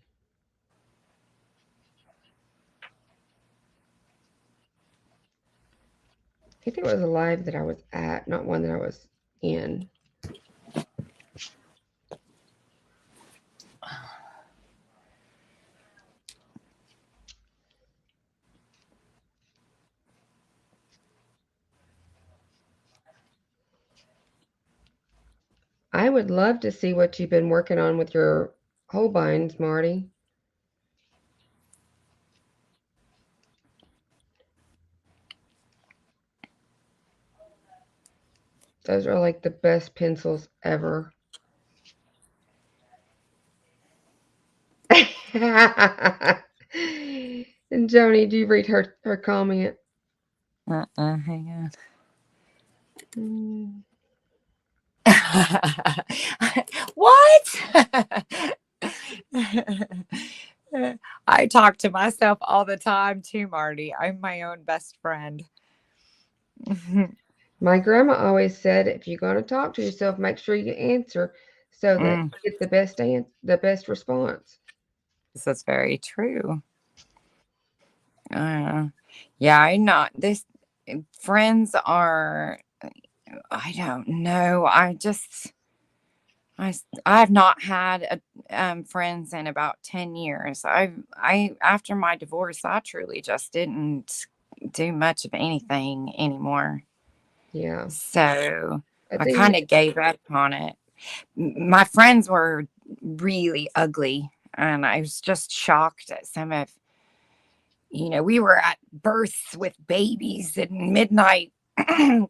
S1: I think it was a live that I was at, not one that I was in. I would love to see what you've been working on with your Holbeins, Marty. Those are like the best pencils ever. And Joni, do you read her comment?
S3: Hang
S1: Mm.
S3: on. What? I talk to myself all the time too, Marty. I'm my own best friend.
S1: My grandma always said, if you're going to talk to yourself, make sure you answer so that you get the best response.
S3: This is very true. Yeah, I'm not this friends are I don't know. I've not had friends in about 10 years. I after my divorce, I truly just didn't do much of anything anymore.
S1: Yeah,
S3: So
S1: I
S3: I
S1: think
S3: kind of gave up on it. My friends were really ugly, and I was just shocked at some of, we were at births with babies and midnight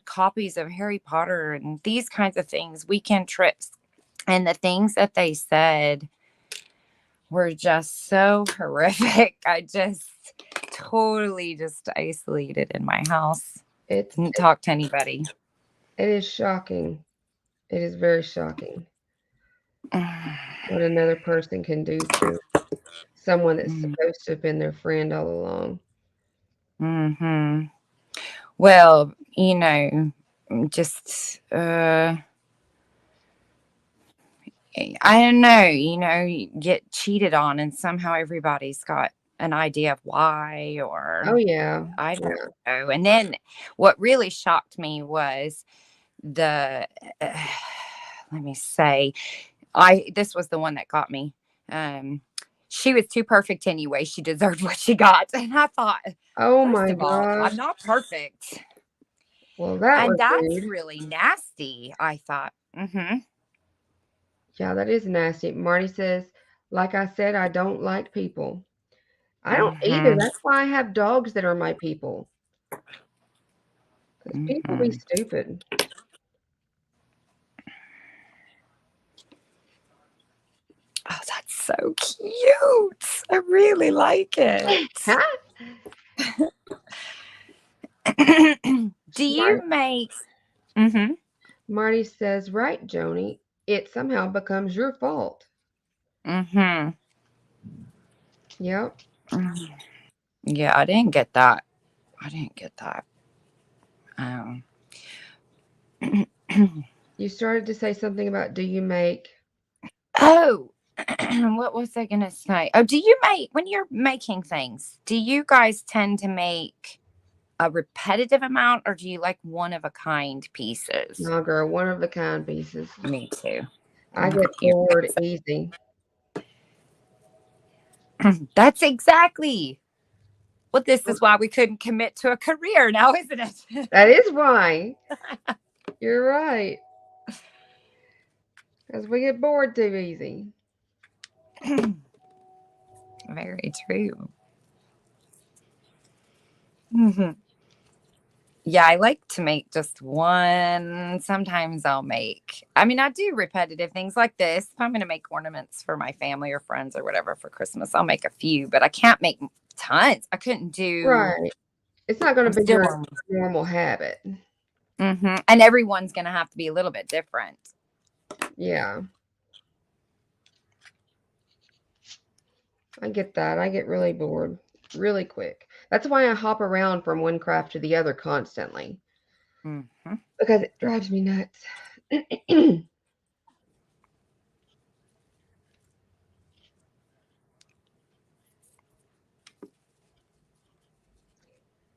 S3: copies of Harry Potter and these kinds of things, weekend trips. And the things that they said were just so horrific. I just totally just isolated in my house.
S1: it's
S3: Didn't talk to anybody.
S1: it is shocking. It is very shocking what another person can do to someone that's supposed to have been their friend all along.
S3: Mm-hmm. Well, just I don't know, you get cheated on and somehow everybody's got an idea of why, or
S1: Oh yeah,
S3: I don't
S1: yeah.
S3: know. And then what really shocked me was the let me say, this was the one that got me. She was too perfect anyway. She deserved what she got. And I thought,
S1: Oh
S3: first
S1: my
S3: of all,
S1: gosh.
S3: I'm not perfect.
S1: Well, that
S3: And
S1: was
S3: that's
S1: rude.
S3: really nasty, I thought. Mm-hmm.
S1: Yeah, that is nasty. Marty says, like I said, I don't like people. I don't either.
S3: Mm-hmm.
S1: That's why I have dogs that are my people. Because people be
S3: Mm-hmm.
S1: stupid.
S3: Oh, that's so cute. I really like it. Do you
S1: Marty,
S3: make mm-hmm.
S1: Marty says, right, Joni, it somehow becomes your fault.
S3: Mm-hmm.
S1: Yep.
S3: Yeah, I didn't get that. I didn't get that. Um
S1: You started to say something about do you make?
S3: Oh, what was I going to say? Oh, do you make, when you're making things, do you guys tend to make a repetitive amount or do you like one of a kind pieces?
S1: No, girl, one of a kind pieces.
S3: Me too.
S1: I get bored easy.
S3: That's exactly. Well, this is why we couldn't commit to a career now, isn't it?
S1: That is why. You're right. Because we get bored too easy.
S3: Very true. Mm-hmm. Yeah, I like to make just one. Sometimes I'll make, I mean, I do repetitive things like this. If I'm going to make ornaments for my family or friends or whatever for Christmas, I'll make a few, but I can't make tons. I couldn't do.
S1: Right. It's not going
S3: I'm
S1: to be
S3: still
S1: your
S3: learning.
S1: normal habit.
S3: Mm-hmm. And everyone's going to have to be a little bit different.
S1: Yeah. I get that. I get really bored really quick. That's why I hop around from one craft to the other constantly.
S3: Mm-hmm.
S1: Because it drives me nuts.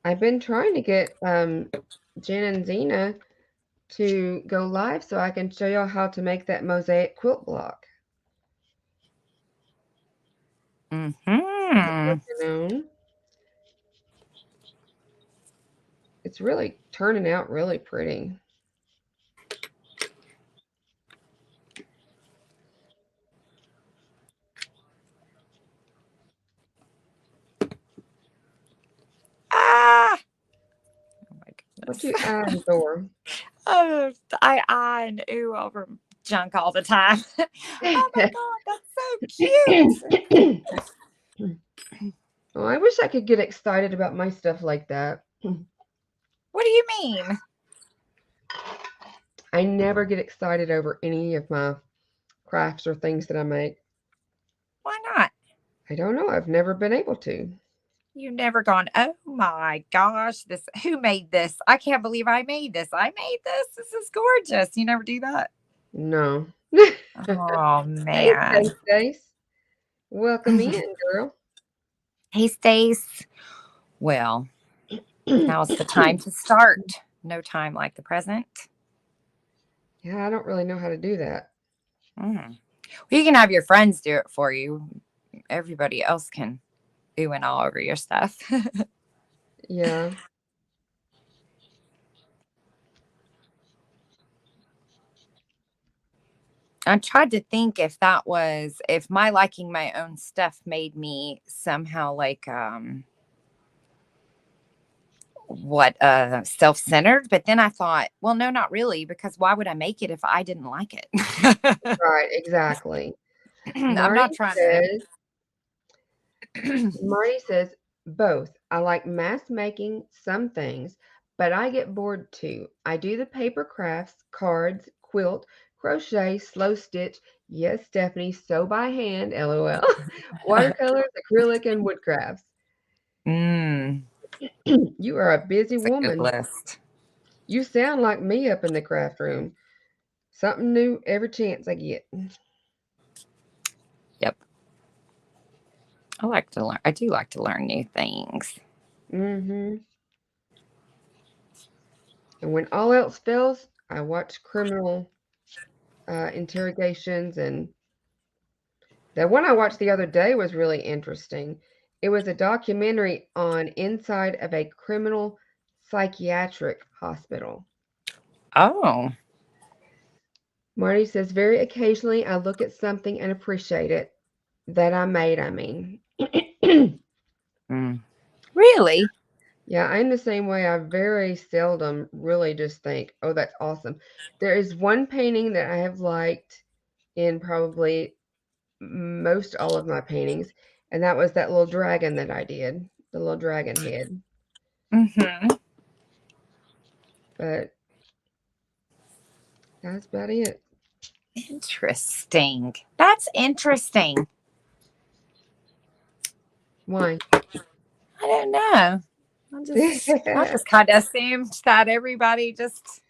S1: I've been trying to get Jen and Zena to go live so I can show y'all how to make that mosaic quilt block.
S3: Mm-hmm.
S1: It's really turning out really pretty.
S3: Ah! Oh my goodness.
S1: What you adding, Thor?
S3: Oh, I and ooh over junk all the time. Oh my god, that's so cute.
S1: Oh, I wish I could get excited about my stuff like that.
S3: What do you mean?
S1: I never get excited over any of my crafts or things that I make.
S3: Why not?
S1: I don't know. I've never been able to.
S3: You've never gone, oh my gosh, this who made this? I can't believe I made this. I made this. This is gorgeous. You never do that?
S1: No.
S3: Oh
S1: Hey,
S3: man.
S1: Stace. Welcome in, girl.
S3: Hey Stace. Well, now's the time to start. No time like the present.
S1: Yeah, I don't really know how to do that.
S3: Well, you can have your friends do it for you. Everybody else can ooh and all over your stuff.
S1: Yeah.
S3: I tried to think if that was if my liking my own stuff made me somehow like self-centered, but then I thought, well, no, not really, because why would I make it if I didn't like it?
S1: Right, exactly.
S3: I'm
S1: Marty
S3: not trying
S1: says,
S3: to.
S1: Marty says, both. I like mass making some things, but I get bored too. I do the paper crafts, cards, quilt, crochet, slow stitch. Yes, Stephanie, sew by hand, lol. Watercolors, acrylic, and wood crafts. You are a busy
S3: It's a good
S1: woman.
S3: list.
S1: You sound like me up in the craft room. Something new every chance I get.
S3: Yep. I like to learn. I do like to learn new things.
S1: Mm-hmm. And when all else fails, I watch criminal interrogations. And the one I watched the other day was really interesting. It was a documentary on inside of a criminal psychiatric hospital.
S3: Oh.
S1: Marty says, very occasionally I look at something and appreciate it. That I made, I mean.
S3: Really?
S1: Yeah, I'm the same way. I very seldom really just think, oh, that's awesome. There is one painting that I have liked in probably most all of my paintings, and that was that little dragon that I did, the little dragon head.
S3: Mm-hmm.
S1: But that's about it.
S3: Interesting. That's interesting.
S1: Why?
S3: I don't know. I just kind of assumed that everybody just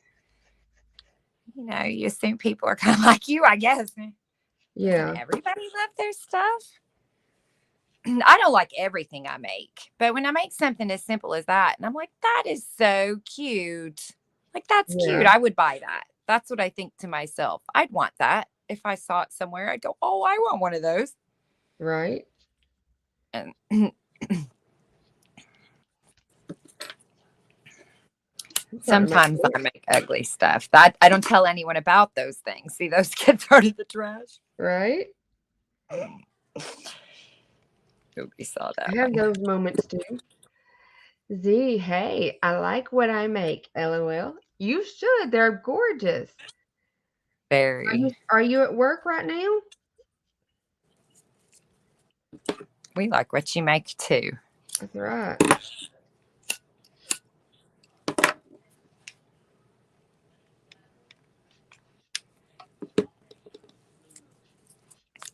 S3: You know, you assume people are kind of like you, I guess.
S1: Yeah.
S3: Doesn't everybody love their stuff? I don't like everything I make, but when I make something as simple as that, and I'm like, that is so cute. Like, that's cute.
S1: Yeah.
S3: I would buy that. That's what I think to myself. I'd want that. If I saw it somewhere, I'd go, oh, I want one of those.
S1: Right.
S3: And sometimes I make ugly stuff. That I don't tell anyone about those things. See, those get thrown in the trash.
S1: Right.
S3: Nobody saw that
S1: I have
S3: one.
S1: those moments too. Z, hey, I like what I make. LOL. You should. They're gorgeous.
S3: Very.
S1: Are you at work right now?
S3: We like what you make too.
S1: That's right.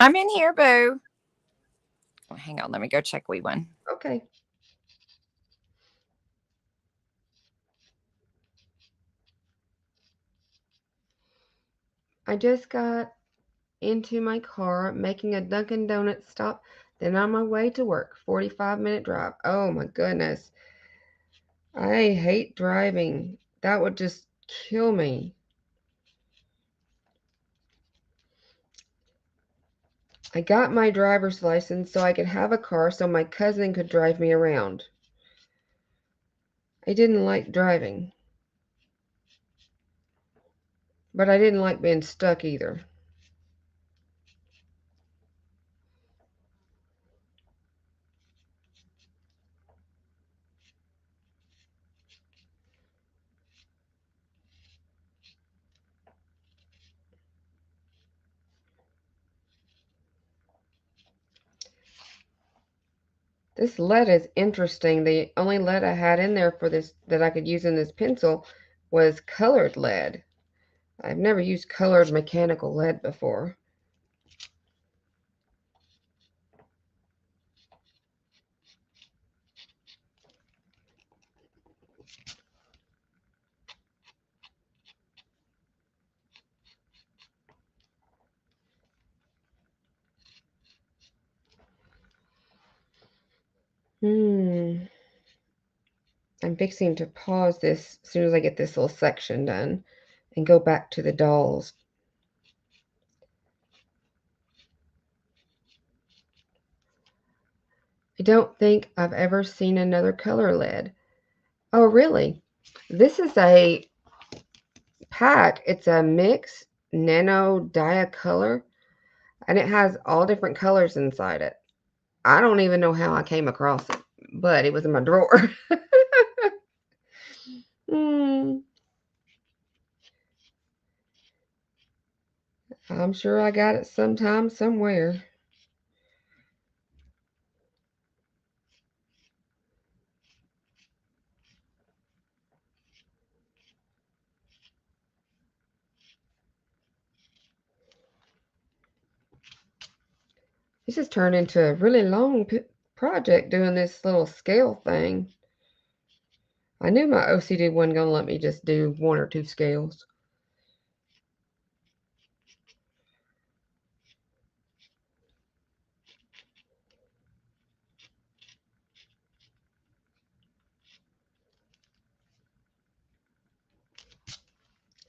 S3: I'm in here, boo. Oh, hang on, let me go check wee one.
S1: Okay. I just got into my car making a Dunkin' Donuts stop, then on my way to work. 45-minute drive. Oh my goodness. I hate driving. That would just kill me. I got my driver's license so I could have a car so my cousin could drive me around. I didn't like driving, but I didn't like being stuck either. This lead is interesting. The only lead I had in there for this that I could use in this pencil was colored lead. I've never used colored mechanical lead before. I'm fixing to pause this as soon as I get this little section done and go back to the dolls. I don't think I've ever seen another color lead. Oh, really? This is a pack. It's a mix nano dia color, and it has all different colors inside it. I don't even know how I came across it, but it was in my drawer. I'm sure I got it sometime somewhere. This has turned into a really long project doing this little scale thing. I knew my OCD wasn't going to let me just do 1 or 2 scales.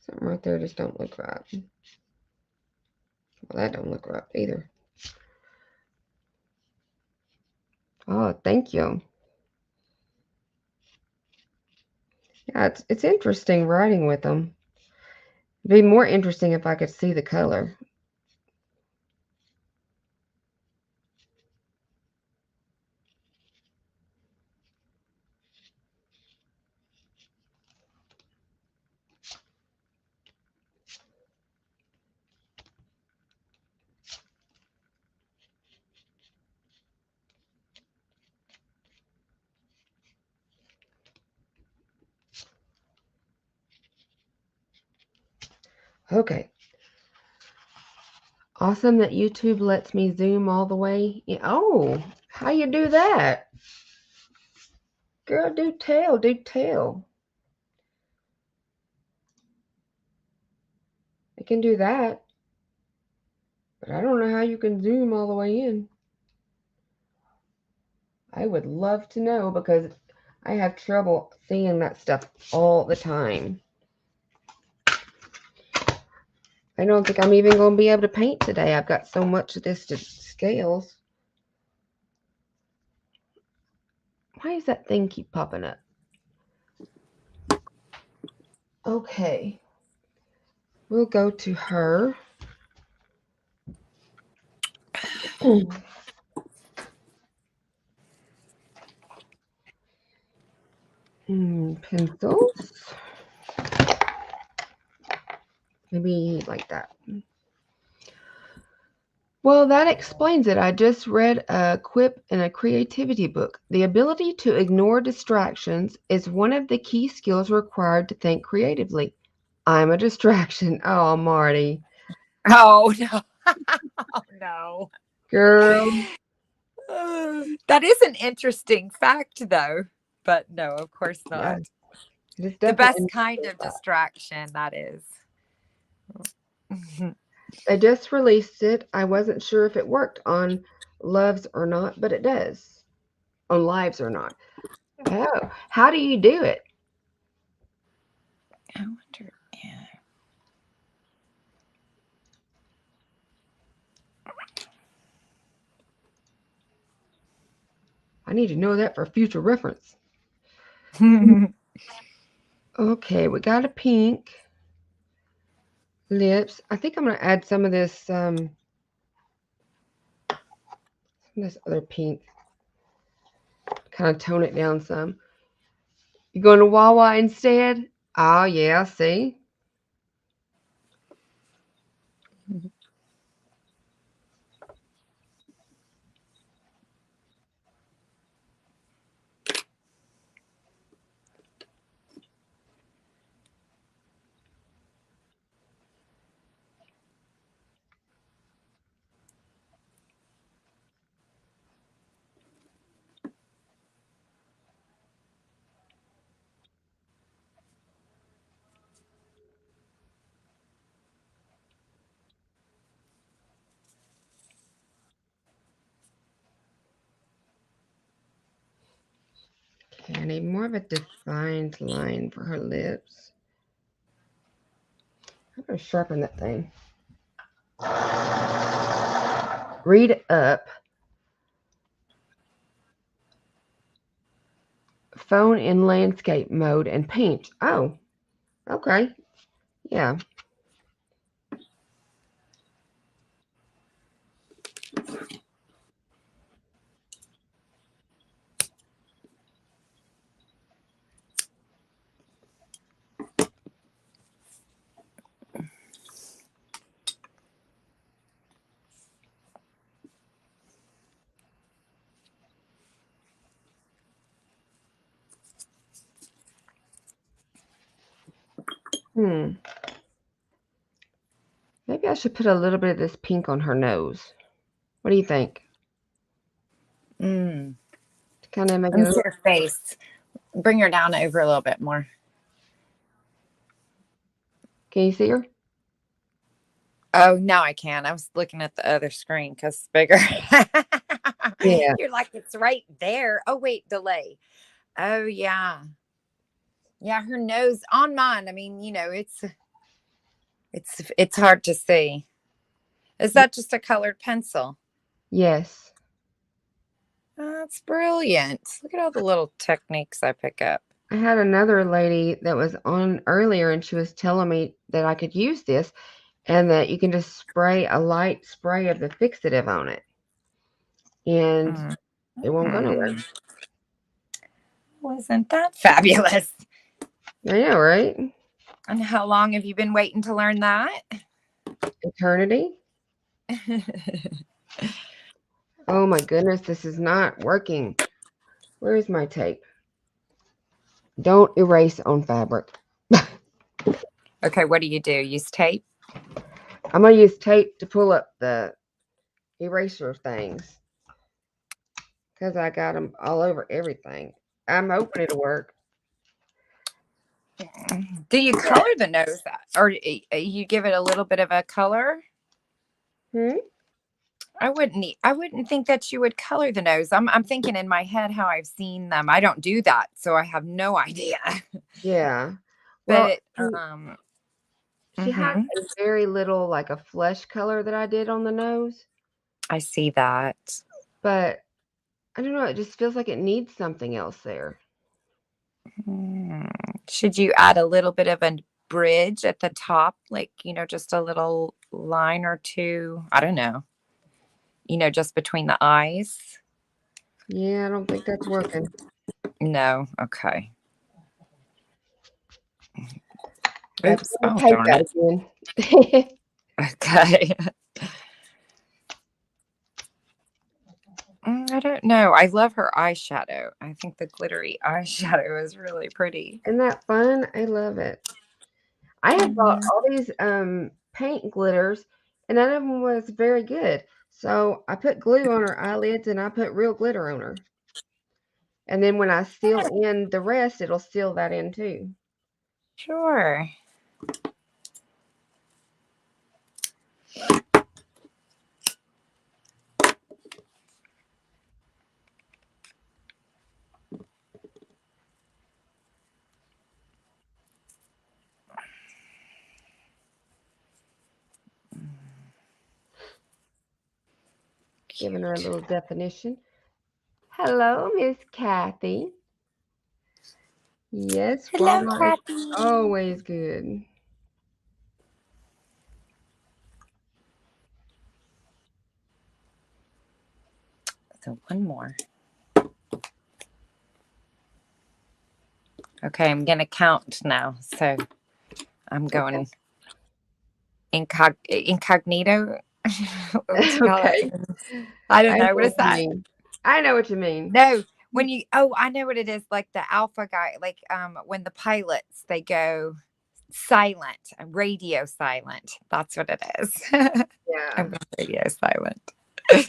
S1: Something right there just don't look right. Well, that don't look right either. Oh, thank you. Yeah, it's interesting writing with them. It'd be more interesting if I could see the color. Okay. Awesome that YouTube lets me zoom all the way. Oh, how you do that? Girl, do tell, do tell. can do that. But I don't know how you can zoom all the way in. I would love to know because I have trouble seeing that stuff all the time. I don't think I'm even going to be able to paint today. I've got so much of this to scales. Why does that thing keep popping up? Okay. We'll go to her. Pencils. Maybe like that. Well, that explains it. I just read a quip in a creativity book. The ability to ignore distractions is one of the key skills required to think creatively. I'm a distraction. Oh, Marty.
S3: Oh, no. Oh, no.
S1: Girl.
S3: That is an interesting fact, though. But no, of course
S1: Yeah,
S3: not.
S1: it is
S3: The best
S1: definitely.
S3: kind of distraction, that is.
S1: I just released it. I wasn't sure if it worked on loves or not, but it does. On lives or not. Oh, how do you do it?
S3: I wonder. Yeah.
S1: I need to know that for future reference. Okay, we got a pink lips. I think I'm going to add some of this other pink. Kind of tone it down some. You going to Wawa instead? Oh, yeah, see? Okay, I need more of a defined line for her lips. I'm going to sharpen that thing. Read up. Phone in landscape mode and paint. Oh, okay. Yeah. Maybe I should put a little bit of this pink on her nose. What do you think?
S3: To
S1: kind of make
S3: and
S1: it.
S3: her face. Bring her down over a little bit more.
S1: Can you see her?
S3: Oh, now I can. I was looking at the other screen because it's bigger.
S1: Yeah.
S3: You're like, it's right there. Oh, wait, delay. Oh, yeah. Yeah, her nose on mine. I mean, it's hard to see. Is that just a colored pencil?
S1: Yes.
S3: That's brilliant. Look at all the little techniques I pick up.
S1: I had another lady that was on earlier and she was telling me that I could use this and that you can just spray a light spray of the fixative on it. And it won't go nowhere.
S3: Wasn't that fabulous?
S1: I know, right?
S3: And how long have you been waiting to learn that?
S1: Eternity. Oh my goodness, this is not working. Where is my tape? Don't erase on fabric.
S3: Okay, what do? Use tape?
S1: I'm going to use tape to pull up the eraser things because I got them all over everything. I'm hoping it'll work.
S3: Do you color the nose, or you give it a little bit of a color? I wouldn't think that you would color the nose. I'm thinking in my head how I've seen them. I don't do that, so I have no idea.
S1: Yeah.
S3: But
S1: Well, she has a very little, like a flesh color that I did on the nose.
S3: I see that.
S1: But I don't know. It just feels like it needs something else there.
S3: Should you add a little bit of a bridge at the top? Like, just a little line or two? I don't know. Just between the eyes?
S1: Yeah, I don't think that's working.
S3: No. Okay.
S1: Oops.
S3: Oh, darn it. Okay. I don't know. I love her eyeshadow. I think the glittery eyeshadow is really pretty.
S1: Isn't that fun? I love it. I have bought all these paint glitters, and none of them was very good. So I put glue on her eyelids, and I put real glitter on her. And then when I seal in the rest, it'll seal that in too.
S3: Sure.
S1: Giving her a little definition. Hello, Miss Kathy. Yes,
S3: Hello,
S1: Walmart
S3: Kathy.
S1: is always good.
S3: So one more. Okay, I'm going to count now. So I'm going incognito.
S1: Okay.
S3: I don't know. What is that?
S1: I know what you mean.
S3: No, I know what it is. Like the alpha guy, like when the pilots, they go silent, radio silent. That's what it is.
S1: Yeah.
S3: I'm radio silent.
S1: Okay,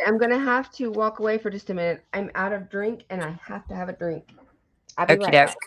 S1: I'm going to have to walk away for just a minute. I'm out of drink and I have to have a drink. I'll be right back.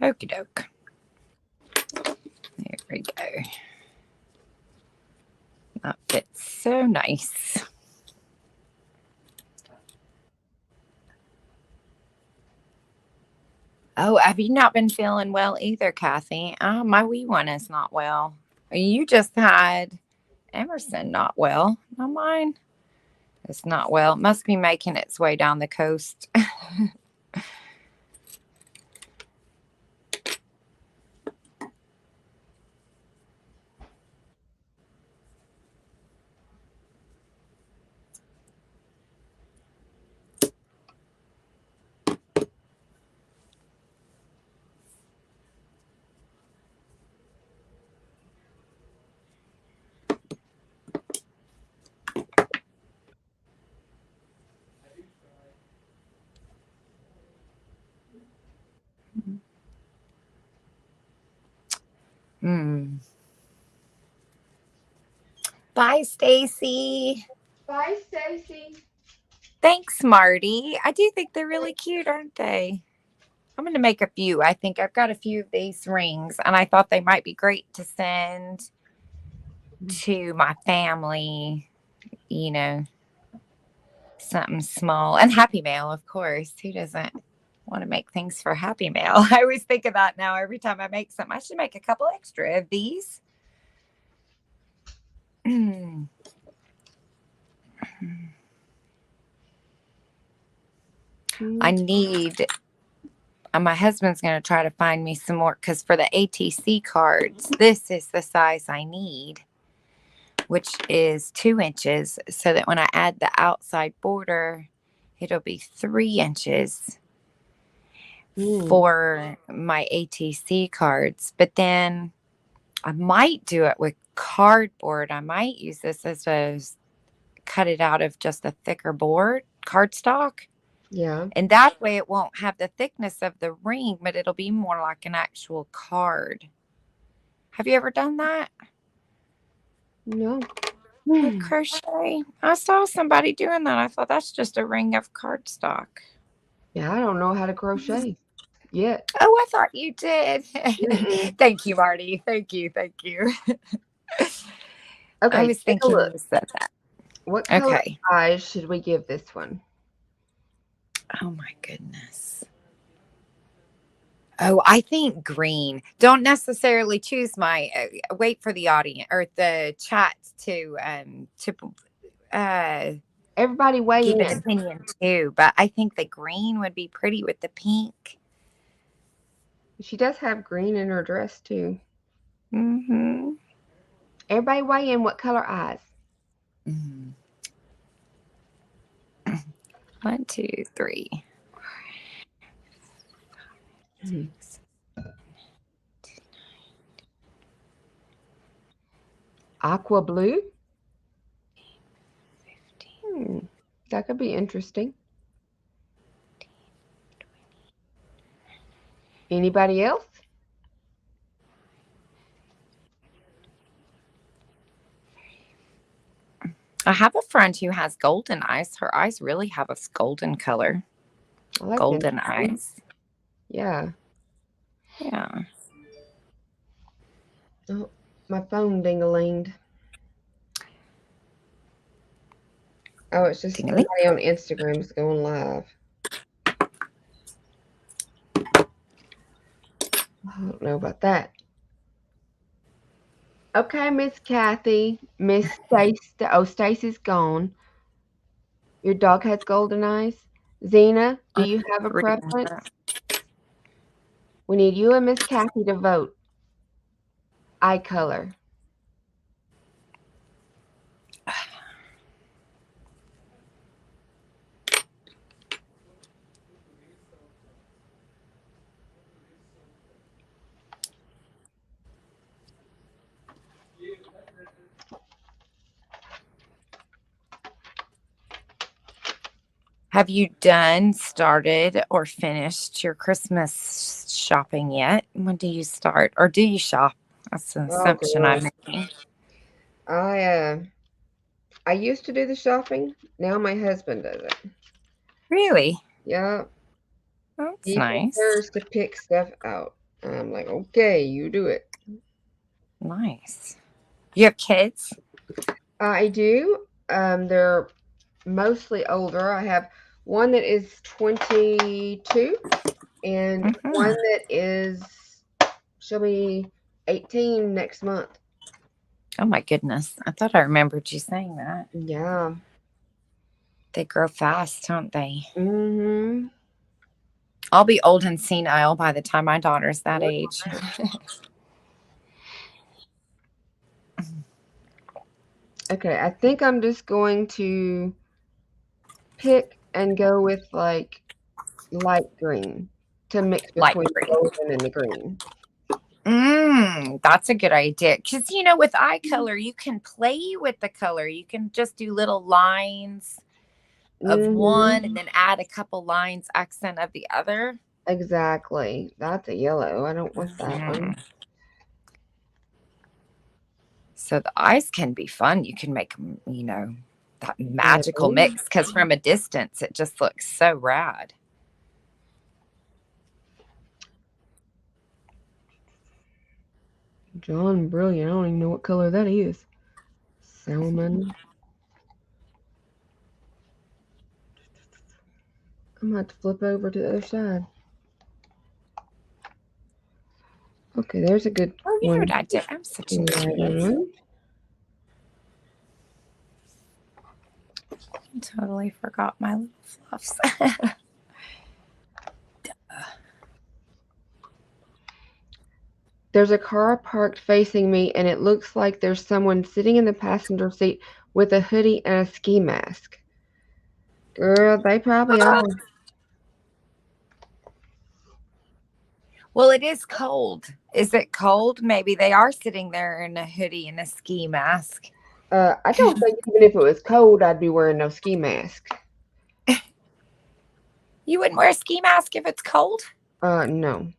S3: Okie doke. There we go. That fits so nice. Oh, have you not been feeling well either, Kathy? Oh, my wee one is not well. You just had Emerson not well. Not mine. It's not well. It must be making its way down the coast. Bye, Stacy.
S1: Bye, Stacy.
S3: Thanks, Marty. I do think they're really cute, aren't they? I'm going to make a few. I think I've got a few of these rings, and I thought they might be great to send to my family, you know, something small. And Happy Mail, of course. Who doesn't want to make things for Happy Mail? I always think of that now every time I make something. I should make a couple extra of these. I need, my husband's going to try to find me some more, because for the ATC cards, this is the size I need, which is 2 inches, so that when I add the outside border, it'll be 3 inches for my ATC cards. But then I might do it with cardboard. I might use this as cut it out of just a thicker board, cardstock.
S1: Yeah.
S3: And that way it won't have the thickness of the ring, but it'll be more like an actual card. Have you ever done that?
S1: No.
S3: With crochet? I saw somebody doing that. I thought that's just a ring of cardstock.
S1: Yeah, I don't know how to crochet yet.
S3: Oh, I thought you did. Thank you, Marty. Thank you. Thank you.
S1: Okay.
S3: I was thinking
S1: look.
S3: you said that.
S1: What color eyes should we give this one?
S3: Oh my goodness. Oh, I think green. Don't necessarily choose my. Wait for the audience or the chat to
S1: everybody weigh
S3: give
S1: in.
S3: an opinion too. But I think the green would be pretty with the pink.
S1: She does have green in her dress too.
S3: Mm-hmm.
S1: Everybody weigh in. What color eyes?
S3: 1, 2, 3.
S1: Aqua blue. That could be interesting. Anybody else?
S3: I have a friend who has golden eyes. Her eyes really have a golden color. Golden eyes.
S1: Yeah.
S3: Yeah.
S1: Oh, my phone ding-a-linged. Oh, it's just somebody on Instagram is going live. I don't know about that. Okay, Miss Kathy. Miss Stacy. Oh, Stacy's gone. Your dog has golden eyes. Zena, do you have a preference? We need you and Miss Kathy to vote. Eye color.
S3: Have you started, or finished your Christmas shopping yet? When do you start? Or do you shop? That's an assumption I'm making.
S1: I used to do the shopping. Now my husband does it.
S3: Really?
S1: Yeah.
S3: That's
S1: he
S3: nice.
S1: prefers to pick stuff out. I'm like, okay, you do it.
S3: Nice. You have kids?
S1: I do. They're mostly older. I have one that is 22 and one that she'll be 18 next month.
S3: Oh my goodness. I thought I remembered you saying that.
S1: Yeah.
S3: They grow fast, don't they?
S1: Mm-hmm.
S3: I'll be old and senile by the time my daughter's that age.
S1: Okay, I think I'm just going to pick and go with like light green to mix between the golden and the green.
S3: That's a good idea. Because, with eye color, you can play with the color. You can just do little lines of one and then add a couple lines accent of the other.
S1: Exactly. That's a yellow. I don't want that one.
S3: So the eyes can be fun. You can make them, that magical mix, because from a distance, it just looks so rad.
S1: John Brilliant. I don't even know what color that is. Salmon. I'm going to have to flip over to the other side. Okay, there's a good
S3: Oh, you know
S1: one.
S3: what I did? I'm such an idiot. I totally forgot my little fluffs.
S1: There's a car parked facing me, and it looks like there's someone sitting in the passenger seat with a hoodie and a ski mask. Girl, they probably are.
S3: Well, it is cold. Is it cold? Maybe they are sitting there in a hoodie and a ski mask.
S1: I don't think even if it was cold, I'd be wearing no ski mask.
S3: You wouldn't wear a ski mask if it's cold?
S1: No.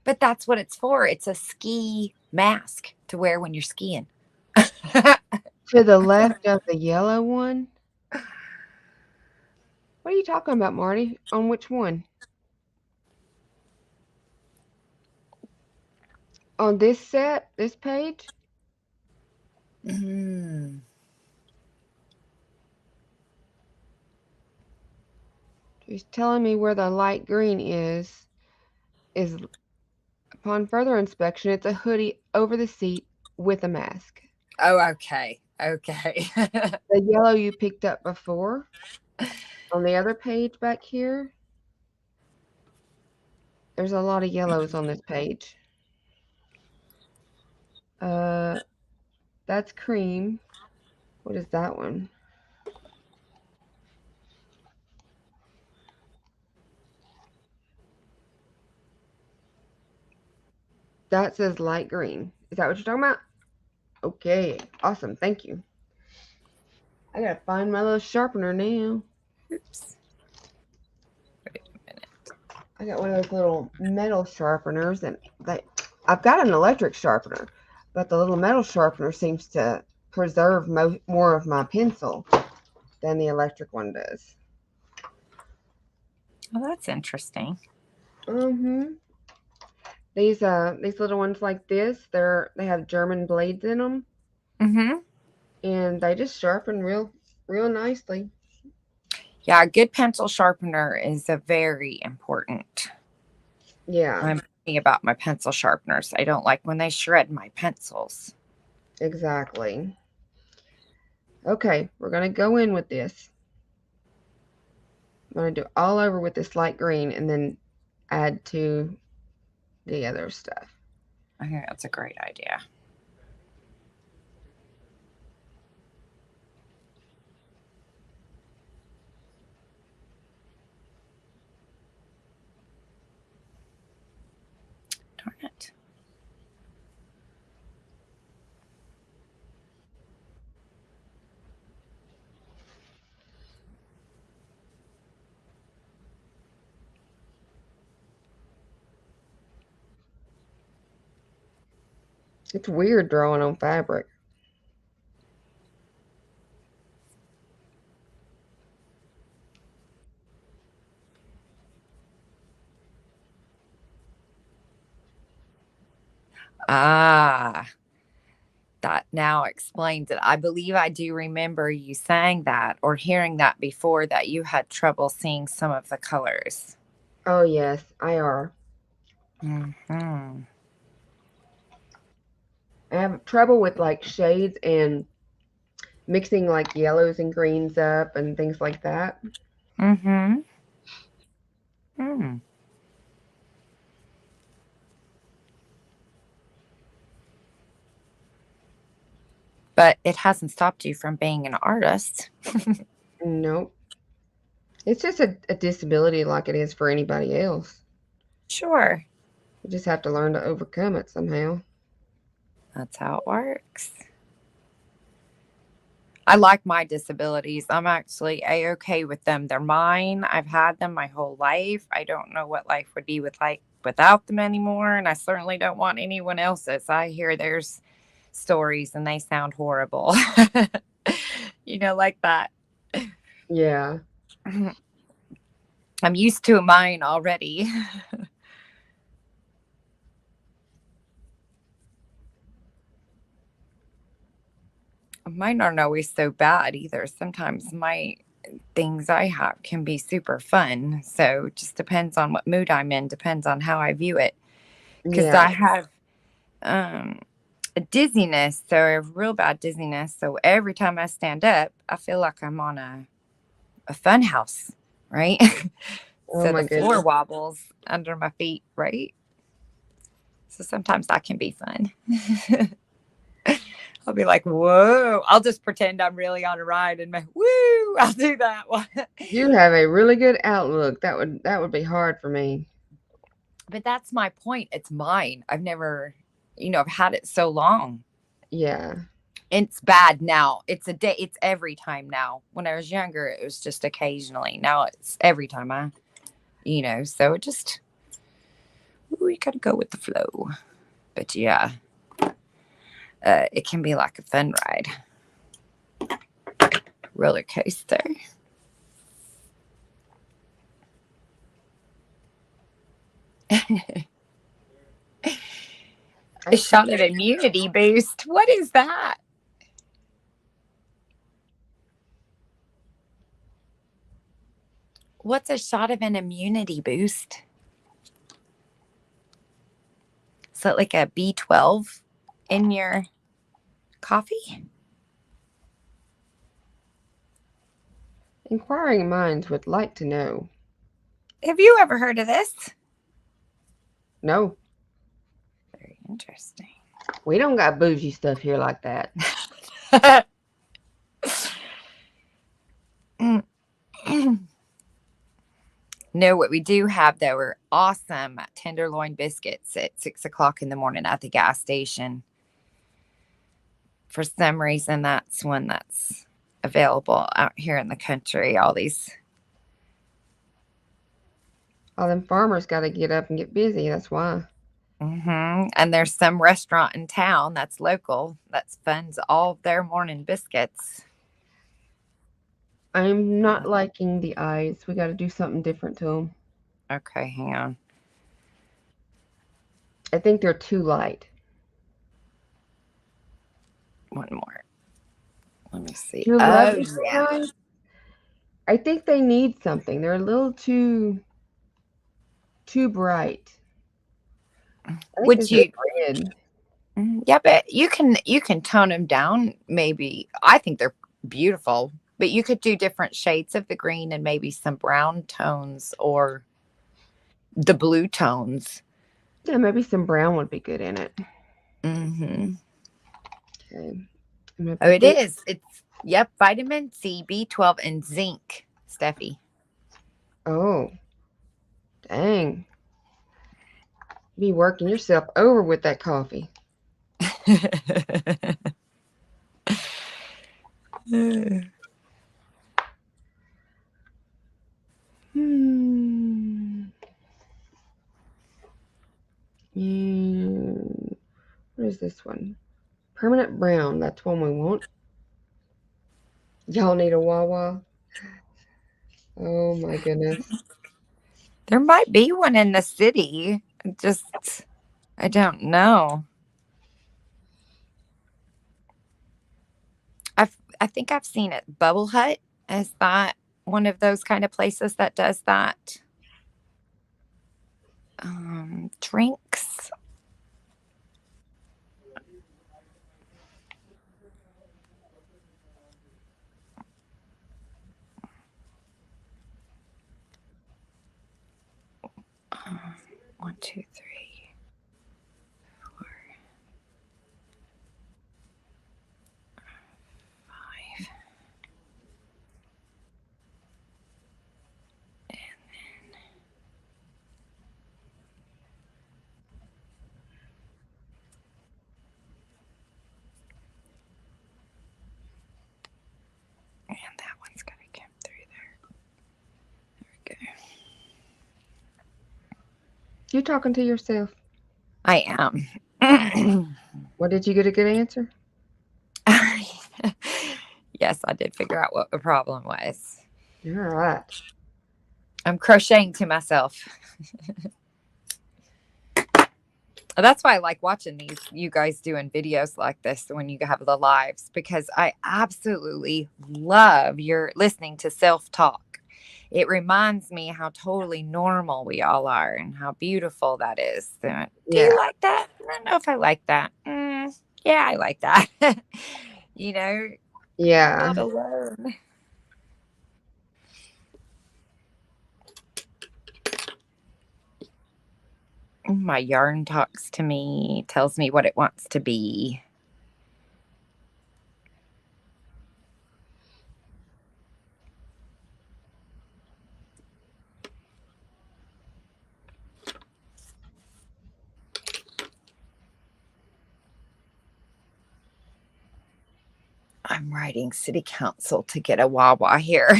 S3: But that's what it's for. It's a ski mask to wear when you're skiing.
S1: To the left of the yellow one? What are you talking about, Marty? On which one? On this set? This page?
S3: Mm.
S1: She's telling me where the light green is upon further inspection, it's a hoodie over the seat with a mask.
S3: Oh, okay. Okay.
S1: The yellow you picked up before on the other page back here. There's a lot of yellows on this page. That's cream. What is that one? That says light green. Is that what you're talking about? Okay, awesome. Thank you. I gotta find my little sharpener now.
S3: Oops. Wait a minute.
S1: I got one of those little metal sharpeners, and I've got an electric sharpener, but the little metal sharpener seems to preserve more of my pencil than the electric one does.
S3: Well, that's interesting.
S1: These little ones like this, they have German blades in them. And they just sharpen real nicely.
S3: Yeah, a good pencil sharpener is a very important.
S1: Yeah.
S3: I'm thinking about my pencil sharpeners. I don't like when they shred my pencils.
S1: Exactly. Okay, we're going to go in with this. I'm going to do all over with this light green and then add to the other stuff.
S3: I think that's a great idea. Darn it.
S1: It's weird drawing on fabric.
S3: Ah, that now explains it. I believe I do remember you saying that or hearing that before, that you had trouble seeing some of the colors.
S1: Oh, yes, I are.
S3: Mm-hmm.
S1: I have trouble with like shades and mixing like yellows and greens up and things like that.
S3: Mm-hmm. Mm. But it hasn't stopped you from being an artist.
S1: Nope. It's just a disability like it is for anybody else.
S3: Sure.
S1: You just have to learn to overcome it somehow.
S3: That's how it works. I like my disabilities. I'm actually A-okay with them. They're mine. I've had them my whole life. I don't know what life would be without them anymore, and I certainly don't want anyone else's. I hear there's stories and they sound horrible. Like that.
S1: Yeah.
S3: I'm used to mine already. Mine aren't always so bad either. Sometimes my things I have can be super fun. So it just depends on what mood I'm in, depends on how I view it. Because
S1: Yeah.
S3: I have a dizziness, so I have real bad dizziness. So every time I stand up, I feel like I'm on a fun house, right?
S1: Oh
S3: So
S1: my
S3: the floor
S1: goodness.
S3: wobbles under my feet, right? So sometimes that can be fun. I'll be like, whoa. I'll just pretend I'm really on a ride and woo. I'll do that one.
S1: You have a really good outlook. That would be hard for me.
S3: But that's my point. It's mine. I've never, I've had it so long.
S1: Yeah.
S3: It's bad now. It's a day. It's every time now. When I was younger, it was just occasionally. Now it's every time so it just, we gotta go with the flow. But yeah, it can be like a fun ride. Roller coaster. A shot of immunity boost. What is that? What's a shot of an immunity boost? Is that like a B12 in your coffee?
S1: Inquiring minds would like to know.
S3: Have you ever heard of this?
S1: No.
S3: Very interesting.
S1: We don't got bougie stuff here like that.
S3: No, what we do have though are awesome tenderloin biscuits at 6:00 in the morning at the gas station. For some reason, that's one that's available out here in the country. All
S1: them farmers got to get up and get busy. That's why.
S3: And there's some restaurant in town that's local that funds all of their morning biscuits.
S1: I'm not liking the eyes. We got to do something different to them.
S3: Okay, hang on.
S1: I think they're too light.
S3: One more. Let me see.
S1: You love these
S3: yeah.
S1: eyes? I think they need something. They're a little too bright.
S3: Would you?
S1: Red.
S3: Yeah, but you can tone them down. Maybe I think they're beautiful, but you could do different shades of the green and maybe some brown tones or the blue tones.
S1: Yeah, maybe some brown would be good in it.
S3: Mm-hmm.
S1: Okay.
S3: Oh, it is. It's vitamin C, B12, and zinc, Steffi.
S1: Oh, dang. You be working yourself over with that coffee. What is this one? Permanent brown. That's one we want. Y'all need a Wawa. Oh my goodness.
S3: There might be one in the city. I don't know. I think I've seen it. Bubble Hut, is that one of those kind of places that does that? Drinks. One, two, three, four, five. And that one's going to come through there. There we go.
S1: You talking to yourself?
S3: I am.
S1: What, did you get a good answer?
S3: Yes, I did figure out what the problem was.
S1: All right.
S3: I'm crocheting to myself. That's why I like watching you guys doing videos like this when you have the lives, because I absolutely love your listening to self-talk. It reminds me how totally normal we all are and how beautiful that is. Do you like that? I don't know if I like that. Yeah, I like that.
S1: Yeah.
S3: Not alone. My yarn talks to me, tells me what it wants to be. I'm writing city council to get a Wawa here.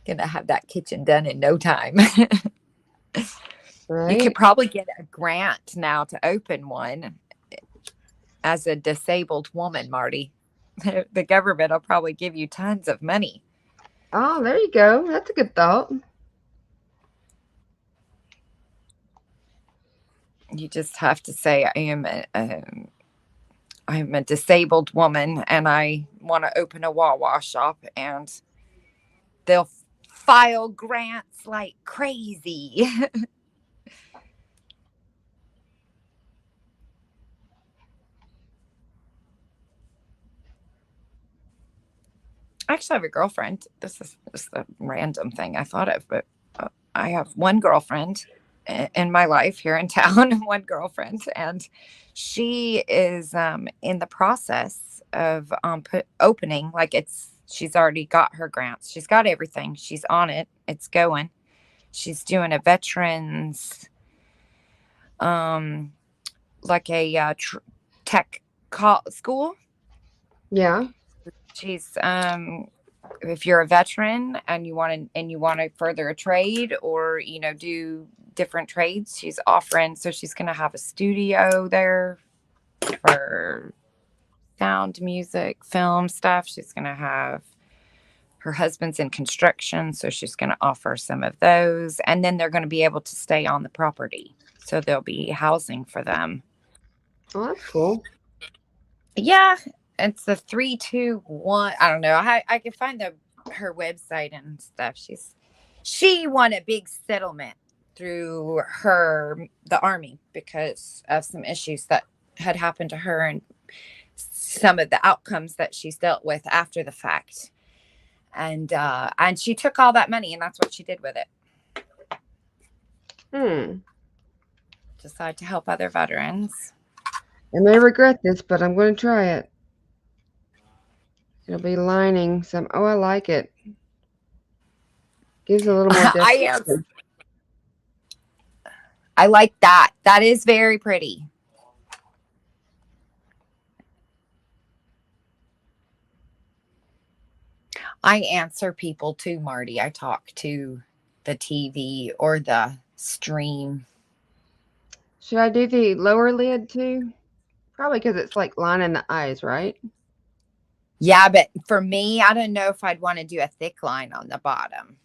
S3: Gonna have that kitchen done in no time.
S1: Right.
S3: You could probably get a grant now to open one as a disabled woman, Marty. The government will probably give you tons of money.
S1: Oh, there you go. That's a good thought.
S3: You just have to say, I'm a disabled woman and I want to open a Wawa shop, and they'll file grants like crazy. I actually have a girlfriend. This is just a random thing I thought of, but I have one girlfriend in my life here in town, one girlfriend, and she is in the process of opening. Like she's already got her grants. She's got everything. She's on it. It's going. She's doing a veterans, like a tech school.
S1: Yeah.
S3: She's if you're a veteran and you want to further a trade, or do different trades, she's offering. So she's going to have a studio there for sound, music, film stuff. She's going to have, her husband's in construction, so she's going to offer some of those, and then they're going to be able to stay on the property, so there'll be housing for them.
S1: Oh, that's cool.
S3: Yeah, it's the 321. I don't know. I can find her website and stuff. She won a big settlement through the Army because of some issues that had happened to her and some of the outcomes that she's dealt with after the fact. And she took all that money, and that's what she did with it. Decided to help other veterans.
S1: I may regret this, but I'm going to try it. It'll be lining some. Oh, I like it. Gives a little more definition.
S3: I like that. That is very pretty. I answer people too, Marty. I talk to the TV or the stream.
S1: Should I do the lower lid too? Probably because it's like lining the eyes, right?
S3: Yeah, but for me, I don't know if I'd want to do a thick line on the bottom.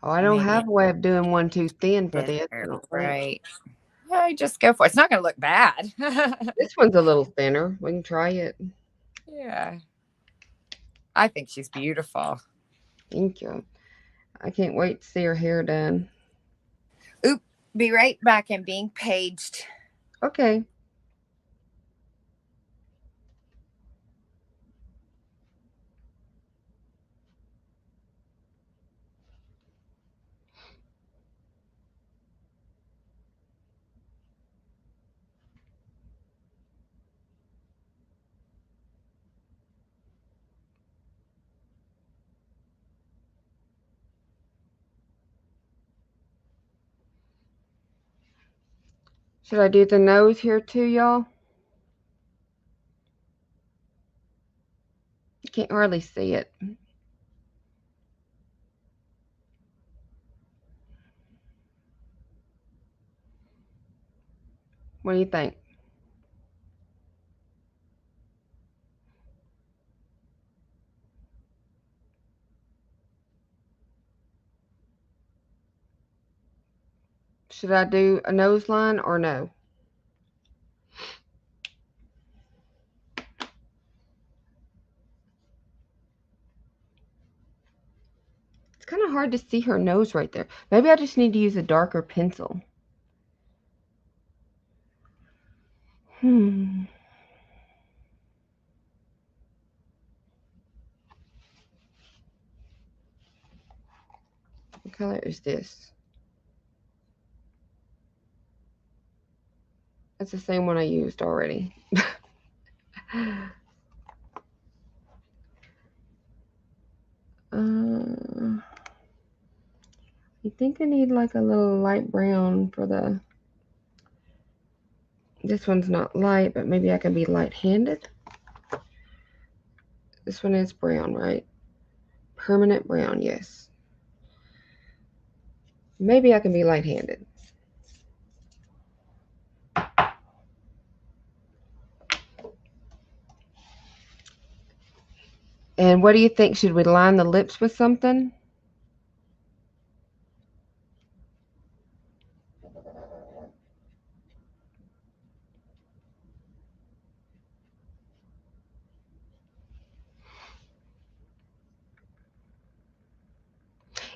S1: Oh, I don't have a way of doing one too thin for this.
S3: Right. Yeah, just go for it. It's not going to look bad.
S1: This one's a little thinner. We can try it.
S3: Yeah. I think she's beautiful.
S1: Thank you. I can't wait to see her hair done.
S3: Oop. Be right back. I'm being paged.
S1: Okay. Should I do the nose here too, y'all? You can't hardly see it. What do you think? Should I do a nose line or no? It's kind of hard to see her nose right there. Maybe I just need to use a darker pencil. What color is this? That's the same one I used already. I think I need like a little light brown for the... This one's not light, but maybe I can be light-handed. This one is brown, right? Permanent brown, yes. Maybe I can be light-handed. And what do you think? Should we line the lips with something?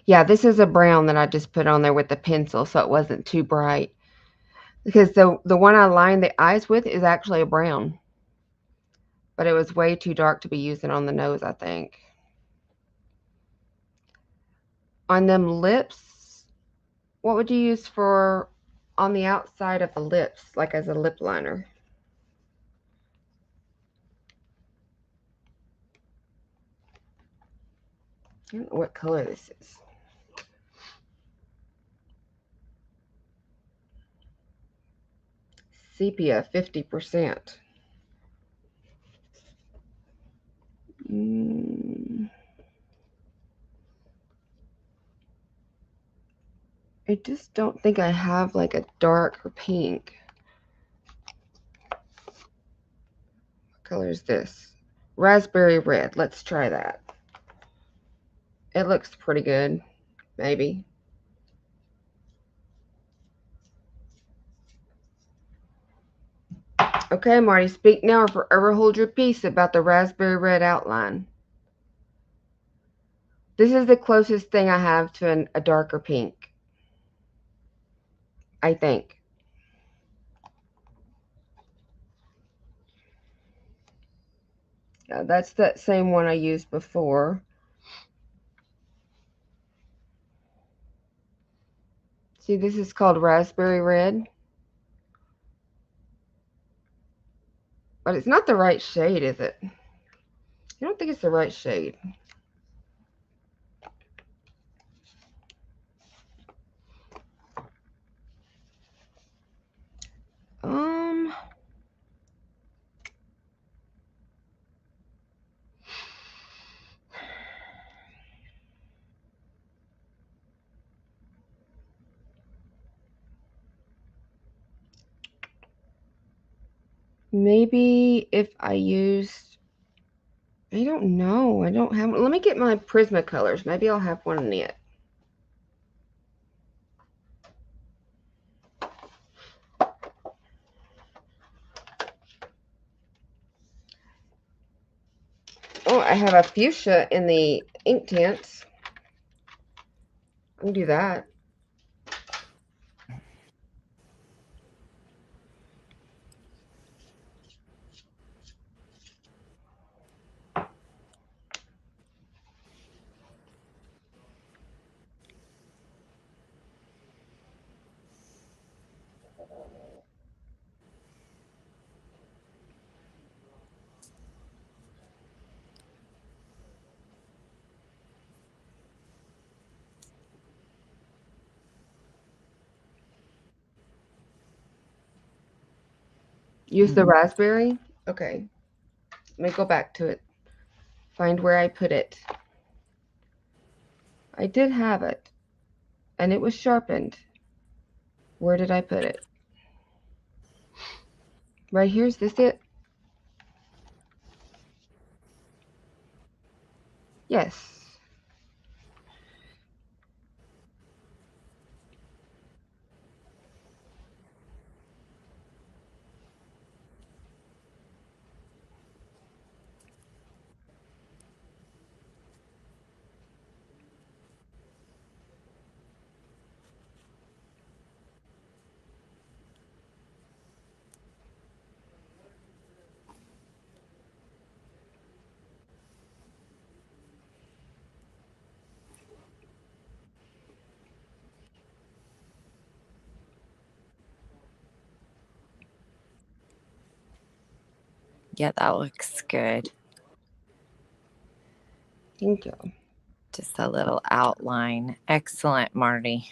S1: Yeah, this is a brown that I just put on there with the pencil so it wasn't too bright. Because the one I lined the eyes with is actually a brown. But it was way too dark to be using on the nose, I think. On them lips, what would you use for on the outside of the lips, like as a lip liner? I don't know what color this is. Sepia, 50%. I just don't think I have like a dark or pink. What color is this? Raspberry red. Let's try that. It looks pretty good. Maybe. Okay, Marty, speak now or forever hold your peace about the raspberry red outline. This is the closest thing I have to a darker pink, I think. Yeah, that's that same one I used before. See, this is called raspberry red. But it's not the right shade, is it? I don't think it's the right shade. Maybe if I used, I don't know. I don't have, let me get my Prismacolors. Maybe I'll have one in it. Oh, I have a fuchsia in the ink tints. I can do that. Use the raspberry? Okay. Let me go back to it. Find where I put it. I did have it. And it was sharpened. Where did I put it? Right here, is this it? Yes.
S3: Yeah, that looks good.
S1: Thank you.
S3: Just a little outline. Excellent, Marty.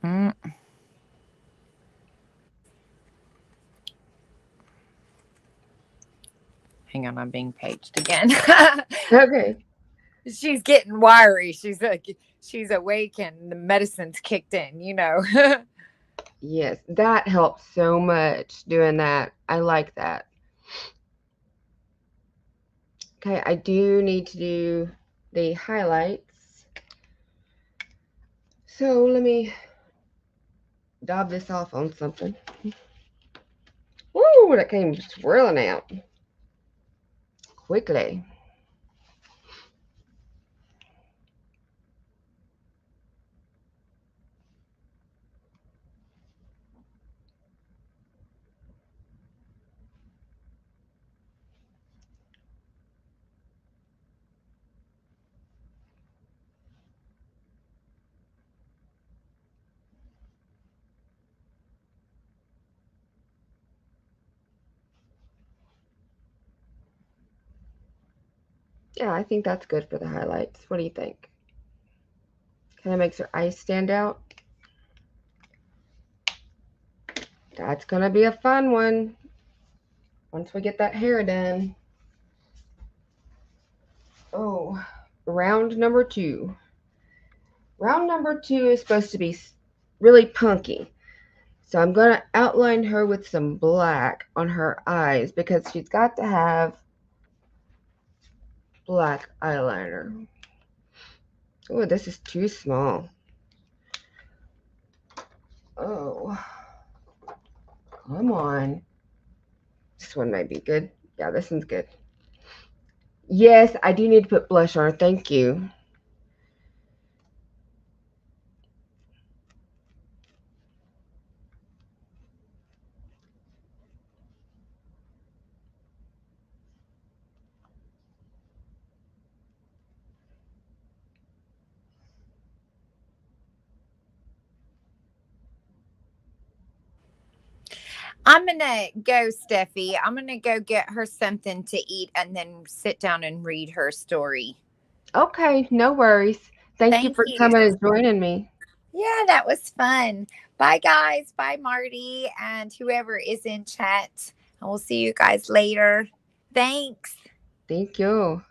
S3: Mm. Hang on, I'm being paged again.
S1: Okay.
S3: She's getting wiry. She's awake and the medicine's kicked in, you know.
S1: Yes, that helps so much doing that. I like that. Okay, I do need to do the highlights. So let me dab this off on something. Woo, that came swirling out quickly. Yeah, I think that's good for the highlights. What do you think? Kind of makes her eyes stand out. That's going to be a fun one once we get that hair done. Oh, round number 2. Round number 2 is supposed to be really punky. So I'm going to outline her with some black on her eyes because she's got to have black eyeliner. Oh, this is too small. Oh, come on. This one might be good. Yeah, this one's good. Yes, I do need to put blush on her. Thank you.
S3: I'm gonna go, Steffi. I'm gonna go get her something to eat and then sit down and read her story.
S1: Okay, no worries. Thank you
S3: Thank
S1: for
S3: you.
S1: coming and joining me.
S3: Yeah, that was fun. Bye, guys. Bye, Marty, and whoever is in chat. And we'll see you guys later. Thanks.
S1: Thank you.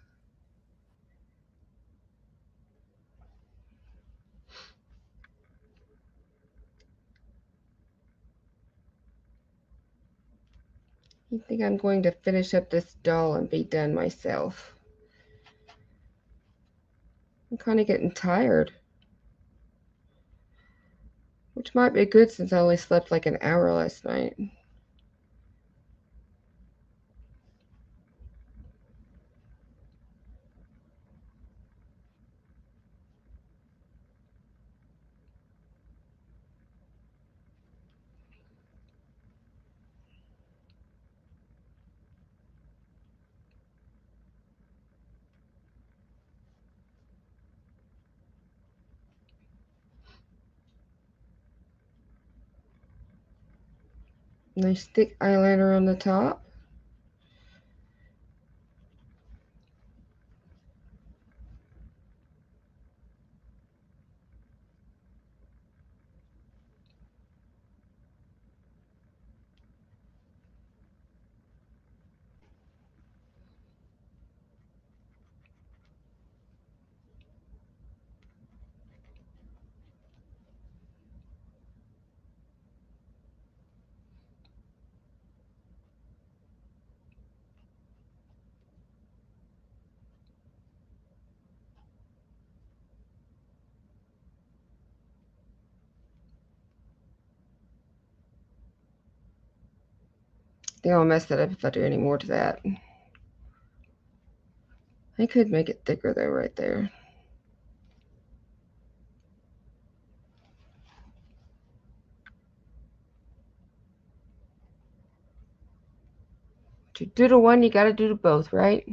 S1: I think I'm going to finish up this doll and be done myself. I'm kind of getting tired, which might be good since I only slept like an hour last night. Nice thick eyeliner on the top. think I'll mess that up if I do any more to that. I could make it thicker though right there. To do to one, you gotta do to both, right?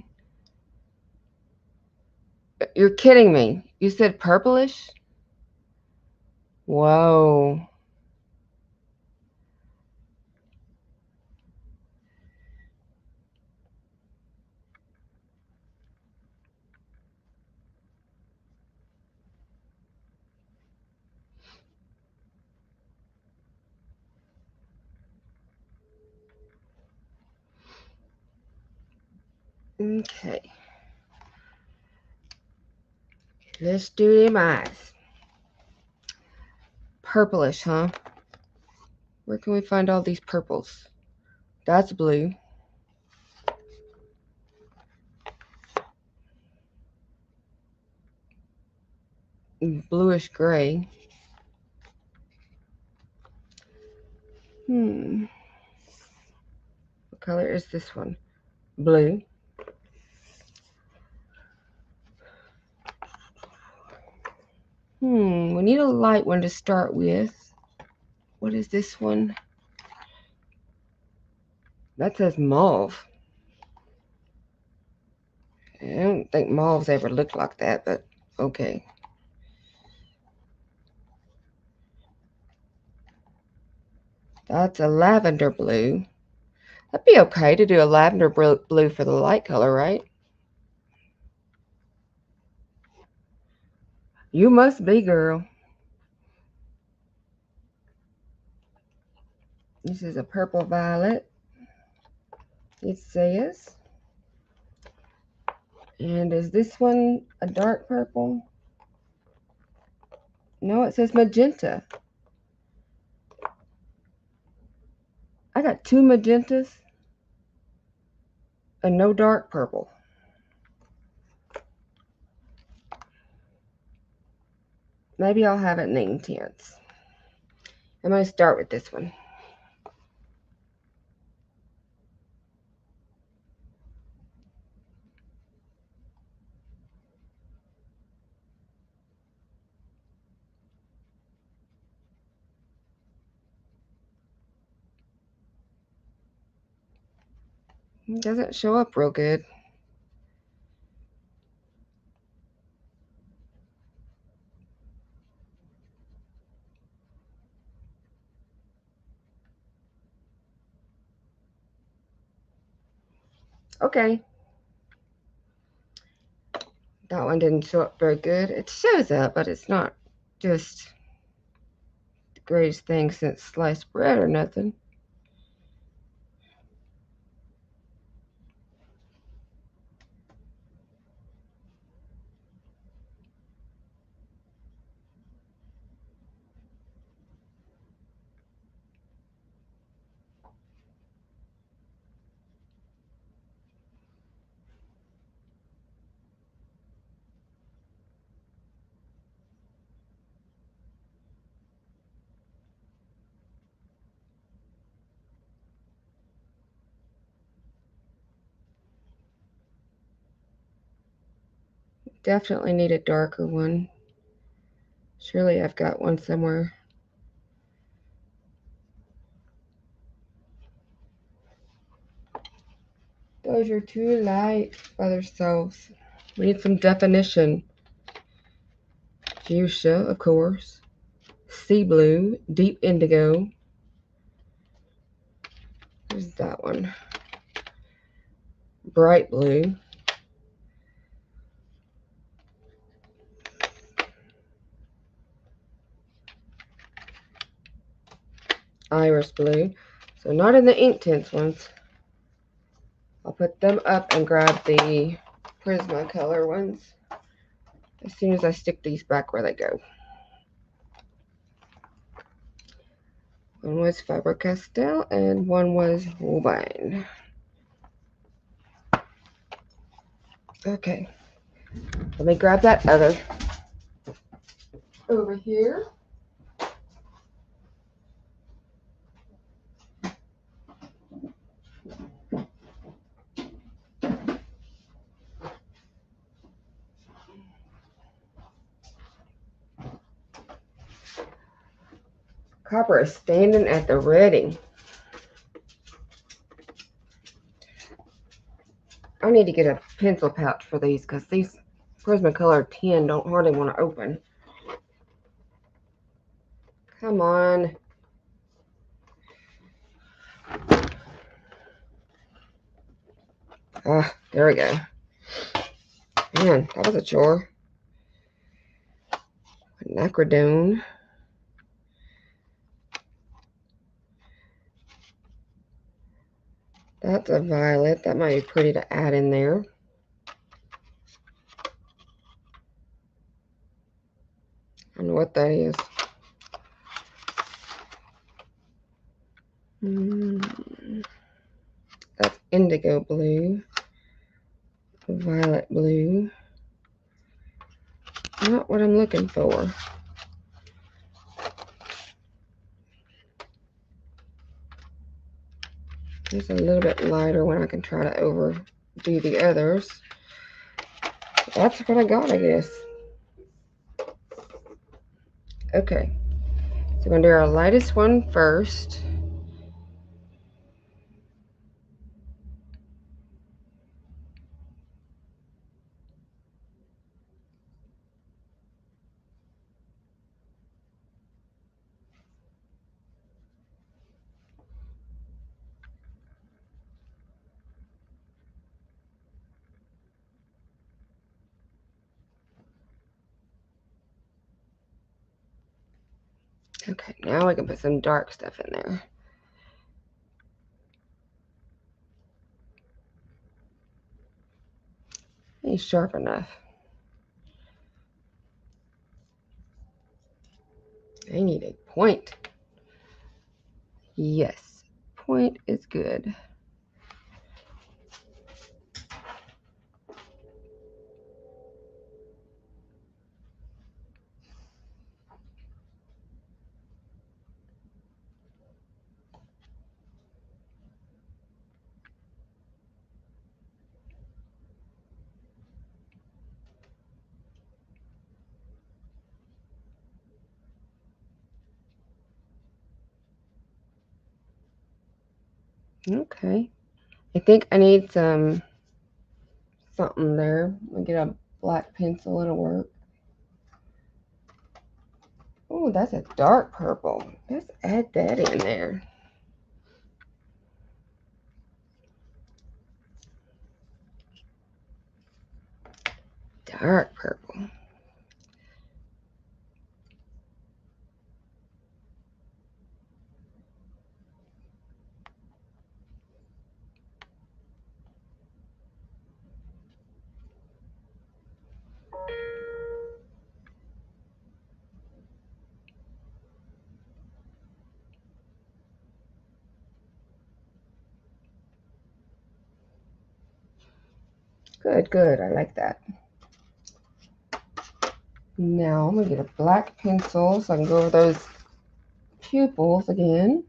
S1: You're kidding me. You said purplish? Whoa. Okay. Let's do them eyes. Purplish, huh? Where can we find all these purples? That's blue. Bluish gray. What color is this one? Blue. We need a light one to start with. What is this one? That says mauve. I don't think mauves ever looked like that, but okay. That's a lavender blue. That'd be okay to do a lavender blue for the light color, right? You must be, girl. This is a purple violet. It says. And is this one a dark purple? No, it says magenta. I got 2 magentas and no dark purple. Maybe I'll have it in the intense. I'm going to start with this one. It doesn't show up real good. Okay. That one didn't show up very good. It shows up, but it's not just the greatest thing since sliced bread or nothing. Definitely need a darker one. Surely I've got one somewhere. Those are too light by themselves. We need some definition. Fuchsia, of course. Sea blue, deep indigo. There's that one. Bright blue. Iris blue. So not in the Inktense ones. I'll put them up and grab the Prismacolor ones as soon as I stick these back where they go. One was Faber-Castell and one was Holbein. Okay, let me grab that other over here. Copper is standing at the ready. I need to get a pencil pouch for these because these Prismacolor 10 don't hardly want to open. Come on. Ah, there we go. Man, that was a chore. Anacrodone. That's a violet. That might be pretty to add in there. I don't know what that is. That's indigo blue. Violet blue. Not what I'm looking for. It's a little bit lighter when I can try to overdo the others. That's what I got, I guess. Okay. So we're going to do our lightest one first. Okay, now we can put some dark stuff in there. He's sharp enough. I need a point. Yes, point is good. Okay. I think I need something there. I'll get a black pencil, it'll work. Oh, that's a dark purple. Let's add that in there. Dark purple. Good, good. I like that. Now I'm going to get a black pencil so I can go over those pupils again.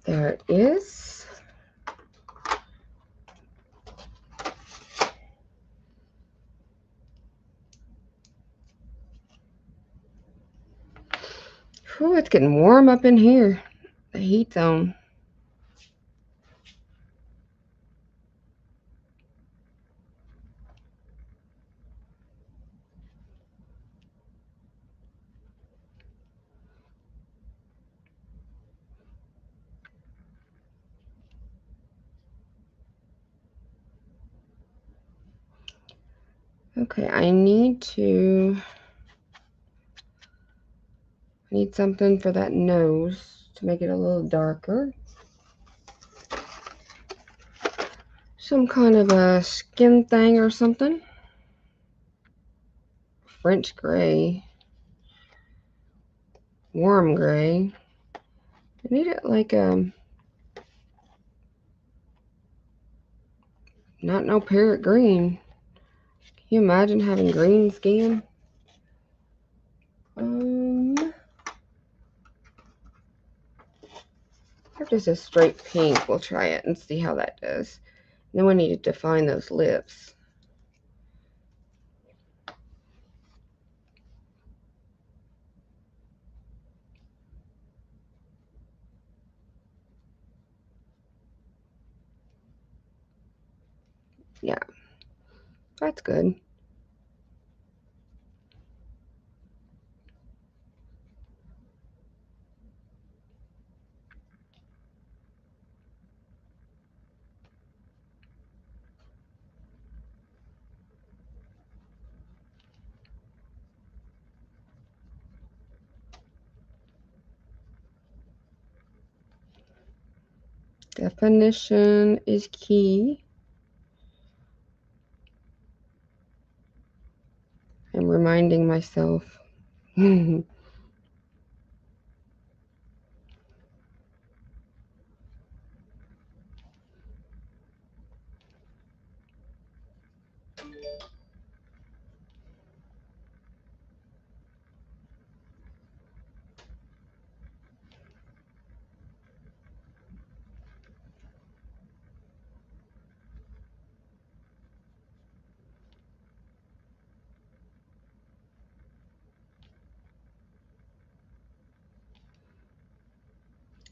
S1: There it is. Whew, it's getting warm up in here. The heat's on. Okay, I need something for that nose to make it a little darker. Some kind of a skin thing or something. French gray. Warm gray. I need it like not no parrot green. Can you imagine having green skin? Or just a straight pink. We'll try it and see how that does. Then we need to define those lips. Yeah, that's good. Definition is key. I'm reminding myself.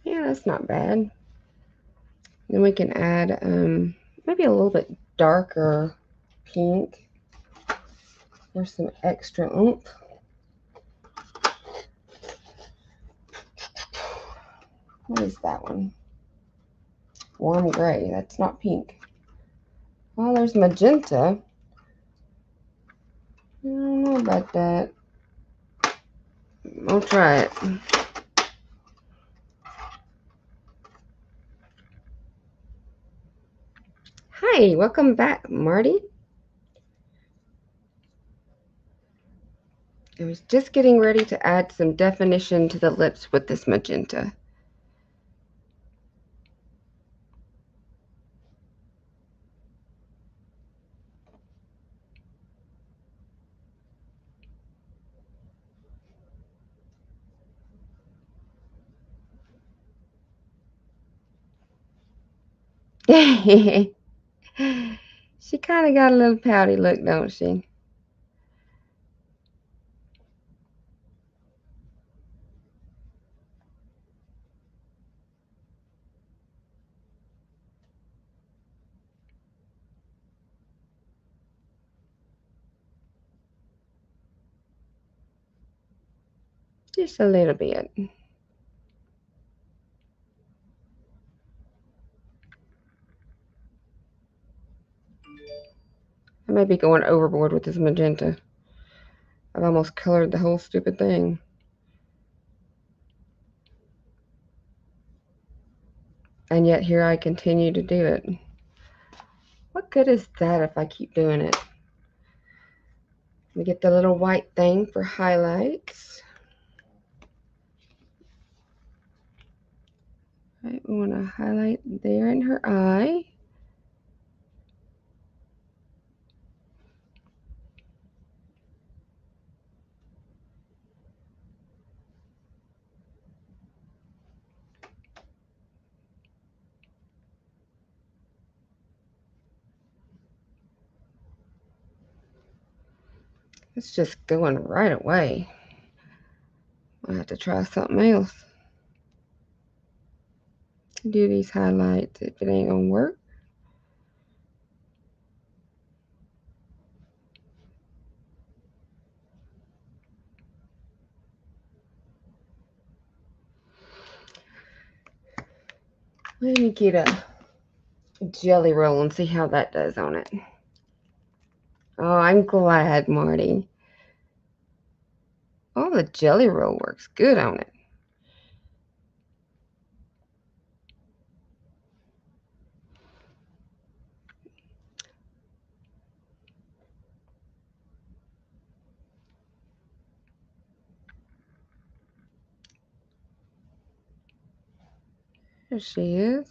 S1: Yeah, that's not bad. Then we can add maybe a little bit darker pink for some extra oomph. What is that one? Warm gray. That's not pink. Well, there's magenta. I don't know about that. I'll try it. Hi, welcome back, Marty. I was just getting ready to add some definition to the lips with this magenta. She kind of got a little pouty look, don't she? Just a little bit. I may be going overboard with this magenta. I've almost colored the whole stupid thing. And yet here I continue to do it. What good is that if I keep doing it? We get the little white thing for highlights. Right, we want to highlight there in her eye. It's just going right away. I'll have to try something else. Do these highlights if it ain't gonna work. Let me get a jelly roll and see how that does on it. Oh, I'm glad, Marty. Oh, the jelly roll works good on it. There she is.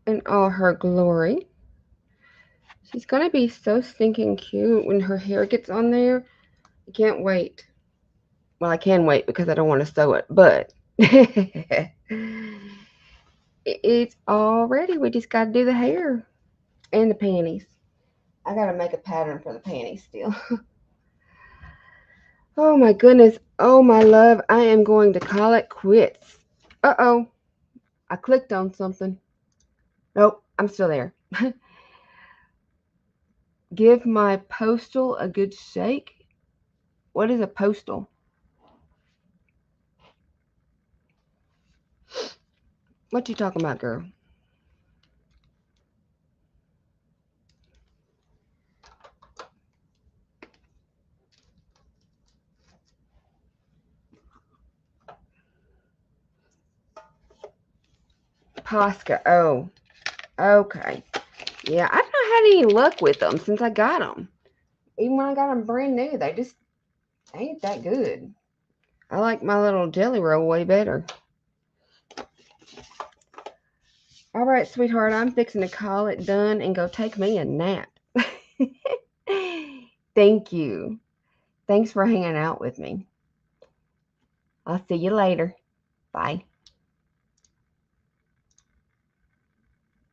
S1: In all her glory. She's gonna be so stinking cute when her hair gets on there. I can't wait. Well, I can wait because I don't want to sew it, but it's all ready. We just got to do the hair and the panties. I got to make a pattern for the panties still. Oh my goodness. Oh my love. I am going to call it quits. Uh-oh. I clicked on something. Nope. I'm still there. Give my postal a good shake. What is a postal? What you talking about, girl? Posca. Oh, okay. Yeah, I've not had any luck with them since I got them. Even when I got them brand new, they just ain't that good. I like my little jelly roll way better. All right, sweetheart, I'm fixing to call it done and go take me a nap. Thank you. Thanks for hanging out with me. I'll see you later. Bye.